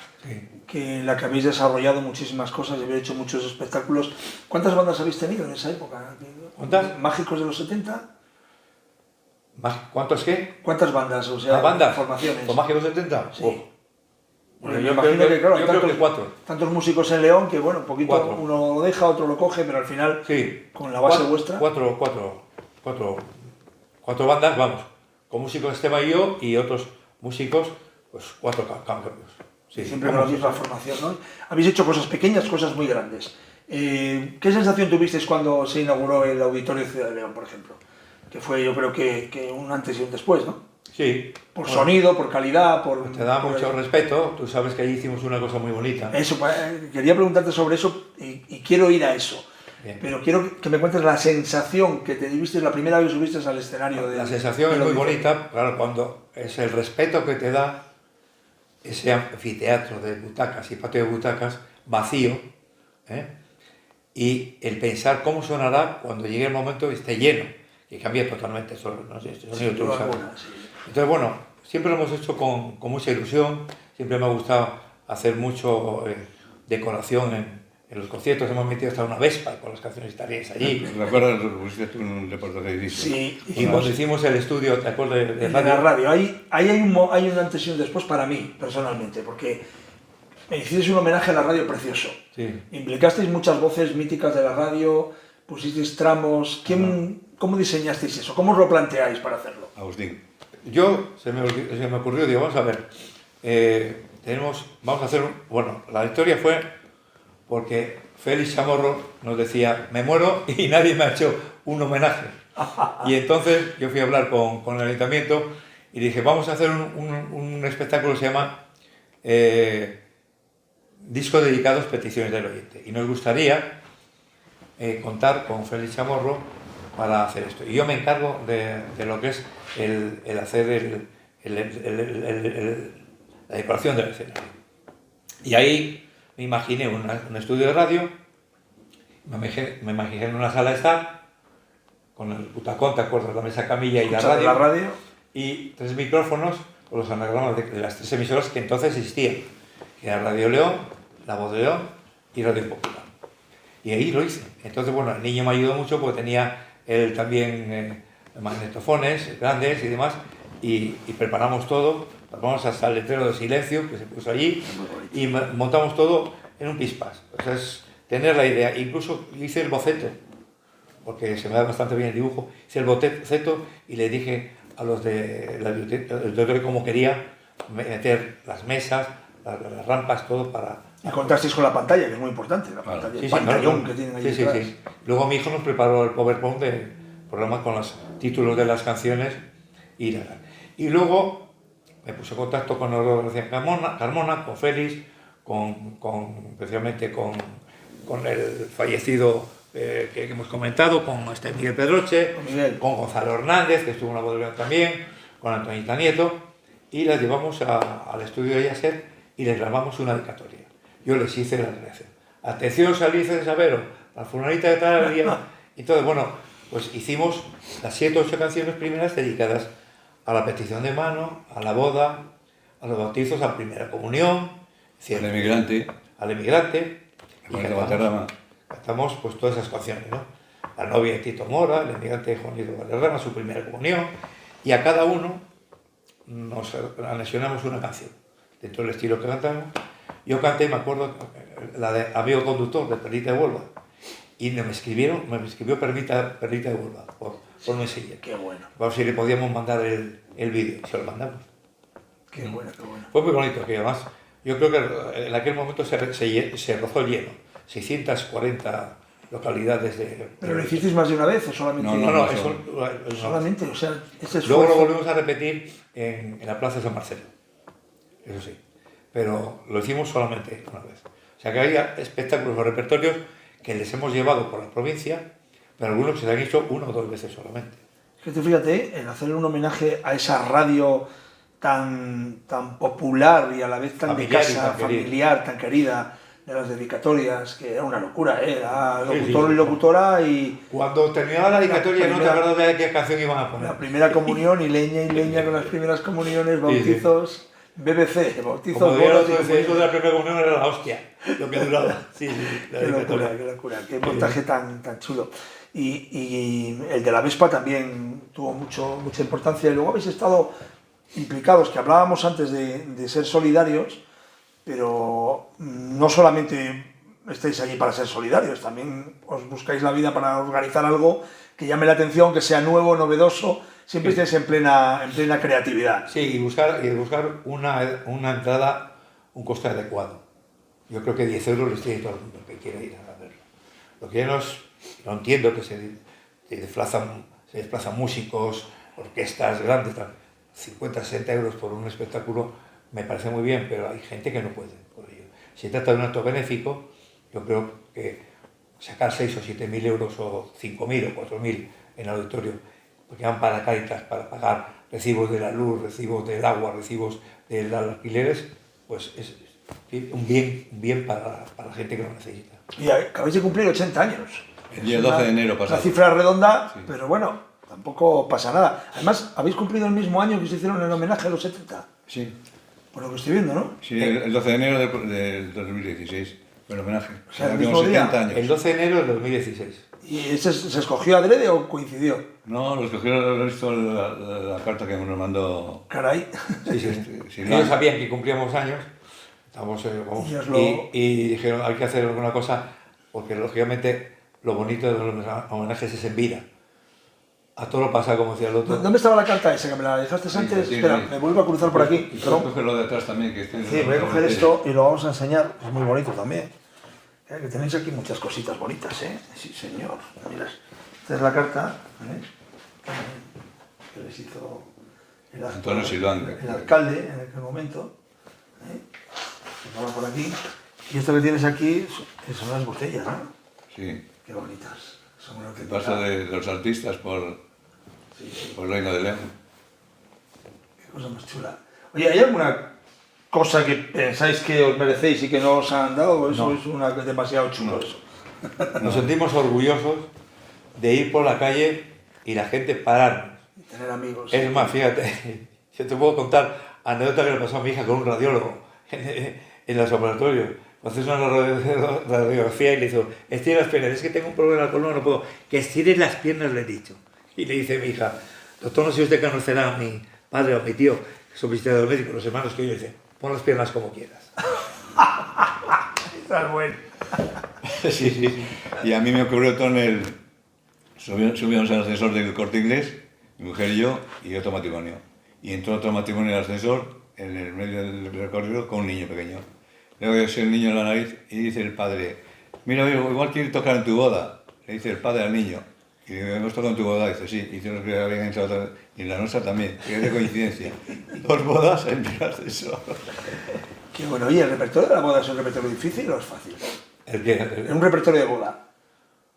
en la que habéis desarrollado muchísimas cosas y habéis hecho muchos espectáculos. ¿Cuántas bandas habéis tenido en esa época? ¿Cuántas? ¿Mágicos de los 70? ¿Cuántos qué? ¿Cuántas bandas? O sea, ¿bandas? Formaciones. ¿Con Mágicos 70? Sí. Oh. Bueno, yo imagino creo que claro, yo creo que 4. tantos músicos en León que bueno, un poquito 4. uno lo deja, otro lo coge, pero al final con la base vuestra... 4 bandas, vamos, con músicos Esteban y yo y otros músicos, pues 4 cambios. Sí, siempre con la misma formación, ¿no? Habéis hecho cosas pequeñas, cosas muy grandes. ¿Qué sensación tuvisteis cuando se inauguró el Auditorio Ciudad de León, por ejemplo? que fue yo creo que un antes y un después, ¿no? Sí. Por sonido, por calidad, por... Te da mucho respeto, tú sabes que allí hicimos una cosa muy bonita. Eso, quería preguntarte sobre eso y quiero ir a eso. Bien. Pero quiero que me cuentes la sensación que te viste la primera vez que subiste al escenario. La sensación es muy bonita, claro, cuando es el respeto que te da ese anfiteatro de butacas y patio de butacas vacío, ¿eh? Y el pensar cómo sonará cuando llegue el momento y esté lleno, que cambia totalmente el sonido, no sé, este sonido tú lo sabes. Entonces, bueno, siempre lo hemos hecho con mucha ilusión, siempre me ha gustado hacer mucho decoración en los conciertos, hemos metido hasta una Vespa con las canciones italianas allí. ¿Te acuerdas? Lo pusiste tú en un reportaje de disco. Sí, Y cuando hicimos el estudio, ¿te acuerdas de de radio? la radio. Ahí hay un antes y un después para mí, personalmente, porque me hicisteis un homenaje a la radio precioso. Sí. Implicasteis muchas voces míticas de la radio, pusisteis tramos. ¿Cómo diseñasteis eso? ¿Cómo os lo planteáis para hacerlo? Agustín. Se me ocurrió, digo, vamos a ver, vamos a hacer, bueno, la historia fue porque Félix Chamorro nos decía, me muero y nadie me ha hecho un homenaje. Y entonces yo fui a hablar con el ayuntamiento y dije, vamos a hacer un espectáculo que se llama Discos dedicados peticiones del oyente. Y nos gustaría contar con Félix Chamorro para hacer esto. Y yo me encargo de lo que es el hacer la decoración del escenario. Y ahí me imaginé un estudio de radio, me imaginé en una sala de estar, con el butacón, ¿te acuerdas? La mesa camilla y la radio, y 3 micrófonos con los anagramas de las 3 emisoras que entonces existían, que era Radio León, La Voz de León y Radio Popular. Y ahí lo hice. Entonces, bueno, el niño me ayudó mucho porque tenía él también magnetofones grandes y demás, y preparamos todo, preparamos hasta el letrero de silencio que se puso allí, y montamos todo en un pispás. O sea, es tener la idea. Incluso hice el boceto, porque se me da bastante bien el dibujo, hice el boceto y le dije a los de la biblioteca cómo quería meter las mesas, las rampas, todo para... Y contasteis con la pantalla, que es muy importante, la pantalla, el pantallón que tienen ahí detrás. Sí. Luego mi hijo nos preparó el PowerPoint del programa con los títulos de las canciones y luego me puse en contacto con Orlando Carmona, con Félix, especialmente con el fallecido que hemos comentado, con Miguel Pedroche, con Gonzalo Hernández, que estuvo en La Voz de León también, con Antonita Nieto, y las llevamos al estudio de Yasser y les grabamos una dedicatoria. Yo les hice la relación. Atención, Salices de Sabero, la fulanita de tal día. Entonces, bueno, pues hicimos las 7 o 8 canciones primeras dedicadas a la petición de mano, a la boda, a los bautizos, a la primera comunión, al emigrante, y cantamos pues todas esas canciones, ¿no? La novia de Tito Mora, el emigrante de Juanito Valderrama, su primera comunión, y a cada uno nos anexionamos una canción dentro del estilo que cantamos. Yo canté, me acuerdo, la de Amigo Conductor, de Perlita de Huelva, y me escribió Perlita de Huelva por Mesilla. Qué bueno. A ver si le podíamos mandar el vídeo, y se lo mandamos. Qué bueno. Fue muy bonito, que además, yo creo que en aquel momento se rozó el lleno, 640 localidades de... ¿Pero lo hicisteis más de una vez o solamente...? No, solamente, o sea, ese esfuerzo... Luego lo volvimos a repetir en la Plaza de San Marcelo, eso sí, pero lo hicimos solamente una vez. O sea que hay espectáculos o repertorios que les hemos llevado por la provincia, pero algunos se han hecho 1 o 2 veces solamente. Es que fíjate, el hacer un homenaje a esa radio tan popular y a la vez tan familiar, de casa, familiar, tan querida, de las dedicatorias, que era una locura, era locutor y locutora y... Cuando terminaba la dedicatoria no te acuerdas de qué canción iban a poner. La primera comunión y leña con las primeras comuniones, bautizos... BBC, bautizos, como bodas, eso de la primera comunión era la hostia, lo que duraba. Qué locura, qué montaje tan chulo. Y el de la Vespa también tuvo mucha importancia. Y luego habéis estado implicados, que hablábamos antes de ser solidarios, pero no solamente estáis allí para ser solidarios, también os buscáis la vida para organizar algo que llame la atención, que sea nuevo, novedoso. Siempre estáis en plena creatividad. Sí, y buscar una entrada, un coste adecuado. Yo creo que 10 euros les tiene todo el mundo que quiere ir a verlo. Lo que yo no entiendo que se se desplazan músicos, orquestas grandes, tal. 50, 60 euros por un espectáculo me parece muy bien, pero hay gente que no puede por ello. Si se trata de un acto benéfico, yo creo que sacar 6 o 7 mil euros o 5.000 o 4.000 en el auditorio, porque van para Cáritas, para pagar recibos de la luz, recibos del agua, recibos de los alquileres, pues es un bien para la gente que lo necesita. Y acabáis de cumplir 80 años. El día 12 de enero pasado. Una cifra redonda, Sí. pero bueno, tampoco pasa nada. Además, habéis cumplido el mismo año que se hicieron el homenaje a los 70. Sí, Por lo que estoy viendo, ¿no? sí, el 12 de enero del 2016 fue el homenaje. O sea, el Tenemos mismo día. 70 años. El 12 de enero del 2016. ¿Y ese se escogió adrede o coincidió? No, los cogieron, he visto la carta que nos mandó. Caray. Sí, sí. Sí, Ellos no. sabían que cumplíamos años, Y os lo- y dijeron, hay que hacer alguna cosa, porque lógicamente lo bonito de los homenajes es en vida. A todo lo pasa, como decía el otro. ¿Dónde estaba la carta esa? ¿Que me la dejaste antes? sí, Espera, sí. me vuelvo a cruzar por aquí. Y Perdón. coge lo de atrás también. Que esté Sí, voy a coger esto y lo vamos a enseñar. Es muy bonito también. Que tenéis aquí muchas cositas bonitas, ¿eh? Sí, señor. Mirad, esta es la carta, que les hizo Antonio Silván. el alcalde en aquel momento. Que va por aquí. Y esto que tienes aquí son las botellas, ¿no? Sí, Qué bonitas. Son una el auténtica- paso de los artistas por el Reino de León. Qué cosa más chula. Oye, ¿hay alguna cosa que pensáis que os merecéis y que no os han dado? ¿O eso No. es demasiado chulo? No. Eso? Nos sentimos orgullosos de ir por la calle y la gente pararnos. Y tener amigos. Es más, fíjate, yo te puedo contar anécdota que le pasó a mi hija con un radiólogo en los laboratorios. Haces una radiografía y le dice, estire las piernas, es que tengo un problema en la columna, no puedo. Que estire las piernas, le he dicho. Y le dice mi hija, doctor, no sé si usted conocerá a mi padre o a mi tío, que son visitadores médicos, los hermanos que yo, dice, pon las piernas como quieras. Está bueno. Sí, sí. Y a mí me ocurrió todo en el... Subíamos al ascensor del Corte Inglés, mi mujer y yo, y otro matrimonio. Y entró otro matrimonio en el ascensor, en el medio del recorrido, con un niño pequeño. Luego yo soy el niño en la nariz y dice el padre, mira, igual quiere tocar en tu boda. Le dice el padre al niño. Y le digo, ¿hemos tocado en tu boda? Dice, sí. Y dice que habían entrado otra vez. Y en la nuestra también. Qué de coincidencia. 2 bodas en el ascensor. Qué bueno. Oye, ¿el repertorio de la boda es un repertorio difícil o es fácil? Es un repertorio de boda.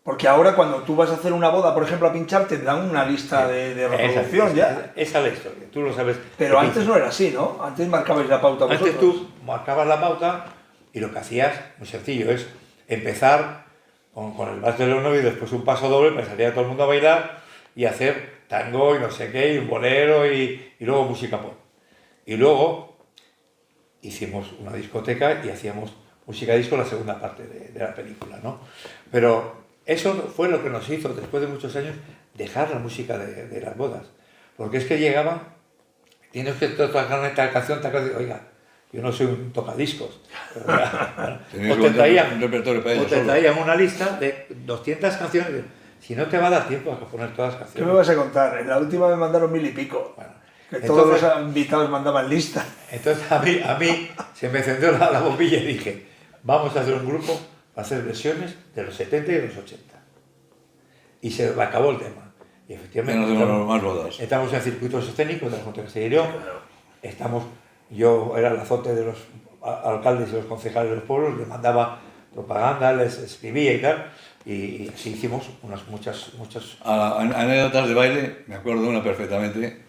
Porque ahora cuando tú vas a hacer una boda, por ejemplo, a pinchar, te dan una lista de reproducción ya. Esa es la historia, tú lo sabes. Pero antes no era así, ¿no? Antes marcabais la pauta vosotros. Antes tú marcabas la pauta y lo que hacías, muy sencillo, es empezar con el vals de los novios, después un paso doble para salir a todo el mundo a bailar y hacer tango y no sé qué, y un bolero y luego música pop. Y luego hicimos una discoteca y hacíamos música disco la segunda parte de la película, ¿no? Pero eso fue lo que nos hizo, después de muchos años, dejar la música de las bodas. Porque es que llegaban, tienes que tocar tal canción, oiga, yo no soy un tocadiscos. Tenías O te traían, un repertorio para ellos o te solo. traían una lista de 200 canciones. Si no te va a dar tiempo a poner todas las ¿Qué canciones. me vas a contar? En la última me mandaron 1000 y pico. Bueno, Que todos entonces- los invitados mandaban lista. Entonces a mí se me encendió la bombilla y dije, vamos a hacer un grupo para hacer versiones de los 70 y de los 80. Y se acabó el tema. Y Ya efectivamente no tenemos más bodas. estamos en circuitos escénicos de la Junta de Castilla y León. Yo era el azote de los alcaldes y los concejales de los pueblos, les mandaba propaganda, les escribía y tal. Y así hicimos muchas. Anécdotas de baile, me acuerdo de una perfectamente,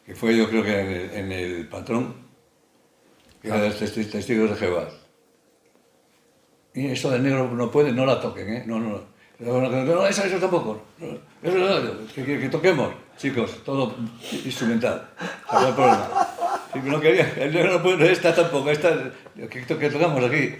que fue yo creo que en el patrón, que era de los testigos de Jehová. Y eso del negro no puede, no la toquen, ¿eh? No, eso tampoco. Que toquemos, chicos, todo instrumental. No hay problema. Sí, que no quería, el negro no puede, no esta tampoco, esta que tocamos aquí.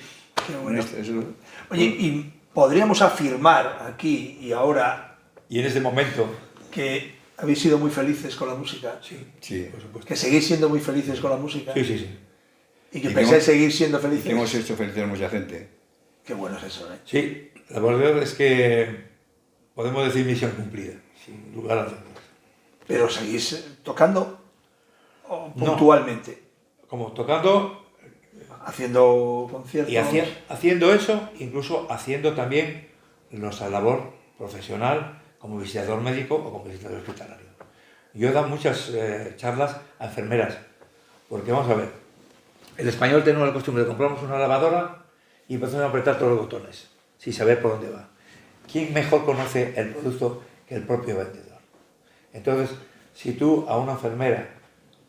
Qué bueno. Eso- Oye, y podríamos afirmar aquí y ahora Y en ese momento, que habéis sido muy felices con la música. Sí. por supuesto. Que seguís siendo muy felices con la música. Sí. Y que Y que pensáis hemos- seguir siendo Que felices. hemos hecho felices a mucha gente. Qué bueno es eso, ¿eh? Sí, la verdad es que podemos decir misión cumplida, sin lugar a dudas. Pero seguís tocando o No. puntualmente. Como tocando Haciendo conciertos. y haciendo eso, incluso haciendo también nuestra labor profesional como visitador médico o como visitador hospitalario. Yo he dado muchas charlas a enfermeras, porque vamos a ver, el español tenemos la costumbre de comprarnos una lavadora y empezamos a apretar todos los botones, sin saber por dónde va. ¿Quién mejor conoce el producto que el propio vendedor? Entonces, si tú a una enfermera,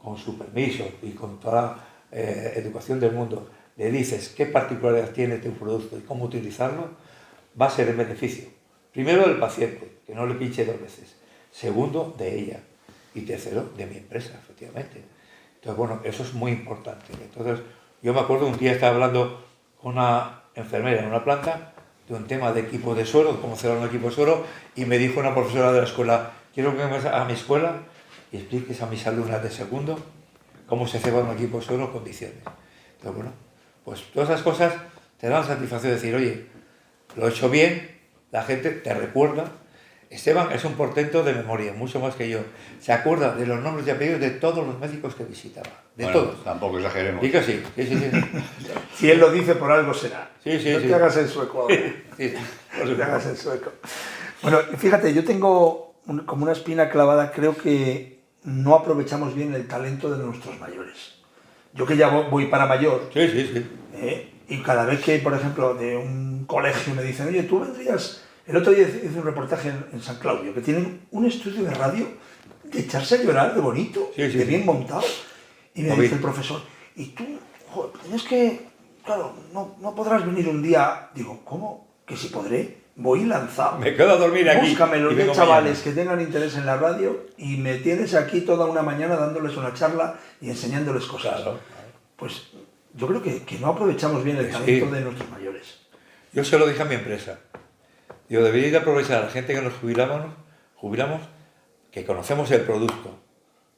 con su permiso y con toda la educación del mundo, le dices qué particularidad tiene tu producto y cómo utilizarlo, va a ser en beneficio. Primero, del paciente, que no le pinche 2 veces. Segundo, de ella. Y tercero, de mi empresa, efectivamente. Entonces, bueno, eso es muy importante. Entonces, yo me acuerdo un día estaba hablando con una enfermera en una planta de un tema de equipo de suero, de cómo cerrar un equipo de suero, y me dijo una profesora de la escuela, quiero que vengas a mi escuela y expliques a mis alumnas de segundo cómo se ceba un equipo de suero en condiciones. Entonces, bueno, pues todas esas cosas te dan satisfacción de decir, oye, lo he hecho bien, la gente te recuerda. Esteban es un portento de memoria, mucho más que yo. Se acuerda de los nombres y apellidos de todos los médicos que visitaba. De todos. Tampoco exageremos. Y que sí, sí. Si él lo dice, por algo será. Sí. No te hagas el sueco ahora. Sí. No te hagas el sueco. Bueno, fíjate, yo tengo como una espina clavada, creo que no aprovechamos bien el talento de nuestros mayores. Yo que ya voy para mayor, Sí. y cada vez que, por ejemplo, de un colegio me dicen, oye, tú vendrías... El otro día hice un reportaje en San Claudio, que tienen un estudio de radio de echarse a llorar, de bonito, de bien montado. Y me dice el profesor, y tú, joder, tienes que... Claro, no podrás venir un día... Digo, ¿cómo? Que si podré, voy lanzado. Me quedo a dormir aquí. Búscame los 10 chavales que tengan interés en la radio y me tienes aquí toda una mañana dándoles una charla y enseñándoles cosas. Claro. Pues yo creo que no aprovechamos bien el talento de nuestros mayores. Yo se lo dije a mi empresa. Digo, deberíais de aprovechar a la gente que nos jubilamos, que conocemos el producto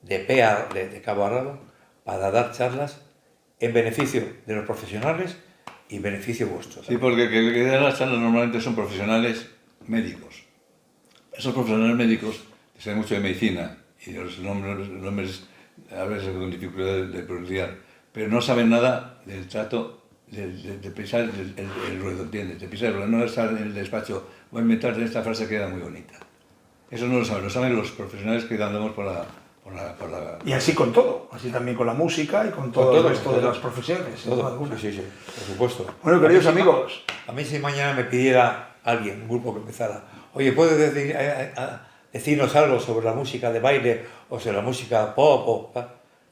de cabo a rabo, para dar charlas en beneficio de los profesionales y beneficio vuestro. Sí, porque el que da las charlas normalmente son profesionales médicos. Esos profesionales médicos que saben mucho de medicina y de los nombres a veces con dificultad de pronunciar, pero no saben nada del trato de pisar el ruedo, ¿entiendes? De pisar el ruedo, no estar en el despacho, voy a inventar esta frase que queda muy bonita. Eso no lo saben los profesionales que andamos por la... Y así con todo, así también con la música y con todo el resto de las profesiones. Sí, por supuesto. Bueno, queridos amigos. A mí si mañana me pidiera alguien, un grupo que empezara, oye, ¿puedes decirnos algo sobre la música de baile o sobre la música pop?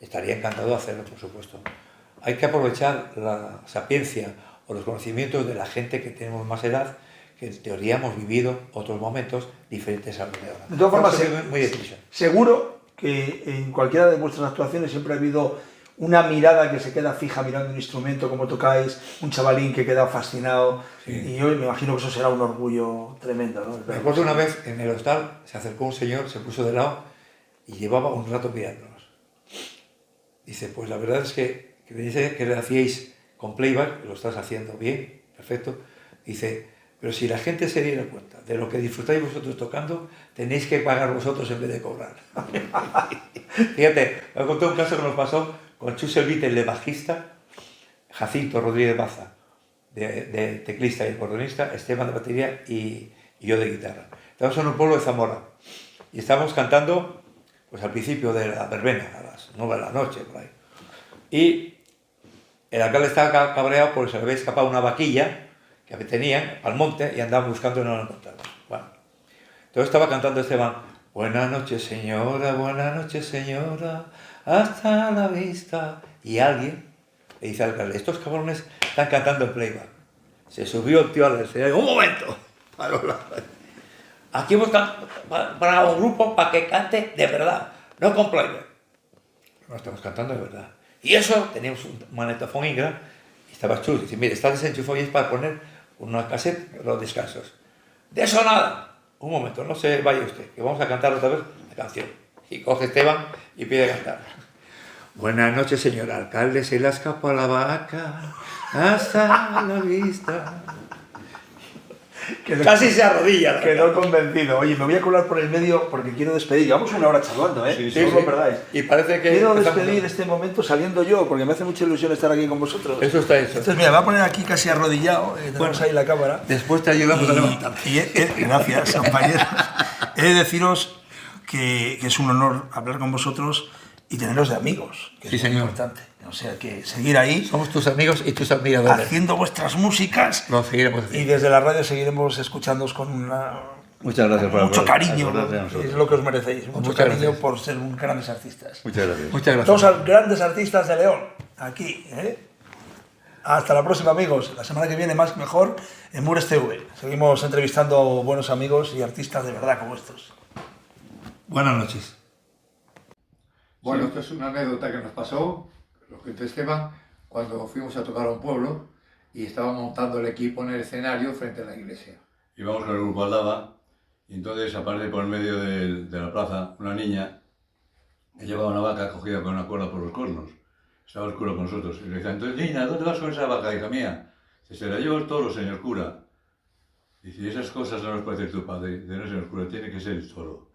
Estaría encantado de hacerlo, por supuesto. Hay que aprovechar la sapiencia o los conocimientos de la gente que tenemos más edad, que en teoría hemos vivido otros momentos diferentes a los de ahora. De todas formas, muy deprisa. Seguro que en cualquiera de vuestras actuaciones siempre ha habido una mirada que se queda fija mirando un instrumento, como tocáis, un chavalín que queda fascinado, y yo me imagino que eso será un orgullo tremendo, ¿no? Me acuerdo una vez en el hostal, se acercó un señor, se puso de lado y llevaba un rato mirándonos. Dice, pues la verdad es que dice que le hacíais con playback, lo estás haciendo bien, perfecto. Dice, pero si la gente se diera cuenta de lo que disfrutáis vosotros tocando, tenéis que pagar vosotros en vez de cobrar. Fíjate, me conté un caso que nos pasó con Chus Elvite, el de bajista, Jacinto Rodríguez Baza, de teclista y cordonista, Esteban de batería y yo de guitarra. Estábamos en un pueblo de Zamora y estábamos cantando pues al principio de la verbena, a las 9 de la noche, por ahí. Y el alcalde estaba cabreado porque se le había escapado una vaquilla que tenían al monte y andaban buscando y no la encontraban. Bueno, entonces estaba cantando Esteban, buenas noches señora, hasta la vista. Y alguien le dice al alcalde, estos cabrones están cantando en playback. Se subió el tío al escenario, un momento, aquí hemos para un grupo para que cante de verdad, no con playback. No estamos cantando de verdad. Y eso, teníamos un magnetofón Ingram y estaba Chus. Dice, mire, está desenchufado y es para poner una cassette los descansos. De eso nada. Un momento, no se vaya usted, que vamos a cantar otra vez la canción. Y coge Esteban y pide cantar. Buenas noches, señor alcalde, se le escapó a la vaca, hasta la vista. Casi se arrodilla. Quedó convencido. Oye, me voy a colar por el medio porque quiero despedir. Llevamos una hora charlando, ¿eh? Sí, No os lo perdáis. Y parece que... Quiero empezamos- despedir este momento saliendo yo, porque me hace mucha ilusión estar aquí con vosotros. Eso está hecho. Entonces, mira, me voy a poner aquí casi arrodillado, tenemos ahí la cámara. Después te ayudamos a levantar. Gracias, compañeros. He de deciros que es un honor hablar con vosotros y teneros de amigos, que Sí, es muy señor. importante. O sea, que seguir ahí, Somos tus amigos y tus admiradores. haciendo vuestras músicas, Lo seguiremos y haciendo. desde la radio seguiremos escuchándoos con Muchas gracias por mucho cariño, acordarte de ¿no? nosotros. Es lo que os merecéis, mucho Muchas cariño gracias. por ser un grandes artistas. Muchas gracias. Muchas gracias. Dos grandes artistas de León, aquí, ¿eh? Hasta la próxima, amigos. La semana que viene, más mejor, en Mures TV. Seguimos entrevistando a buenos amigos y artistas de verdad como estos. Buenas noches. Bueno, esto es una anécdota que nos pasó, lo cuenta Esteban, cuando fuimos a tocar a un pueblo y estaban montando el equipo en el escenario frente a la iglesia. Íbamos con el grupo Aldaba y entonces aparece por el medio de la plaza una niña que llevaba una vaca cogida con una cuerda por los cornos. Estaba el cura con nosotros y le decía, entonces niña, ¿dónde vas con esa vaca, hija mía? Dice, se la llevo el toro, señor cura. Dice, esas cosas no nos puede decir tu padre. De no, señor cura, tiene que ser el toro.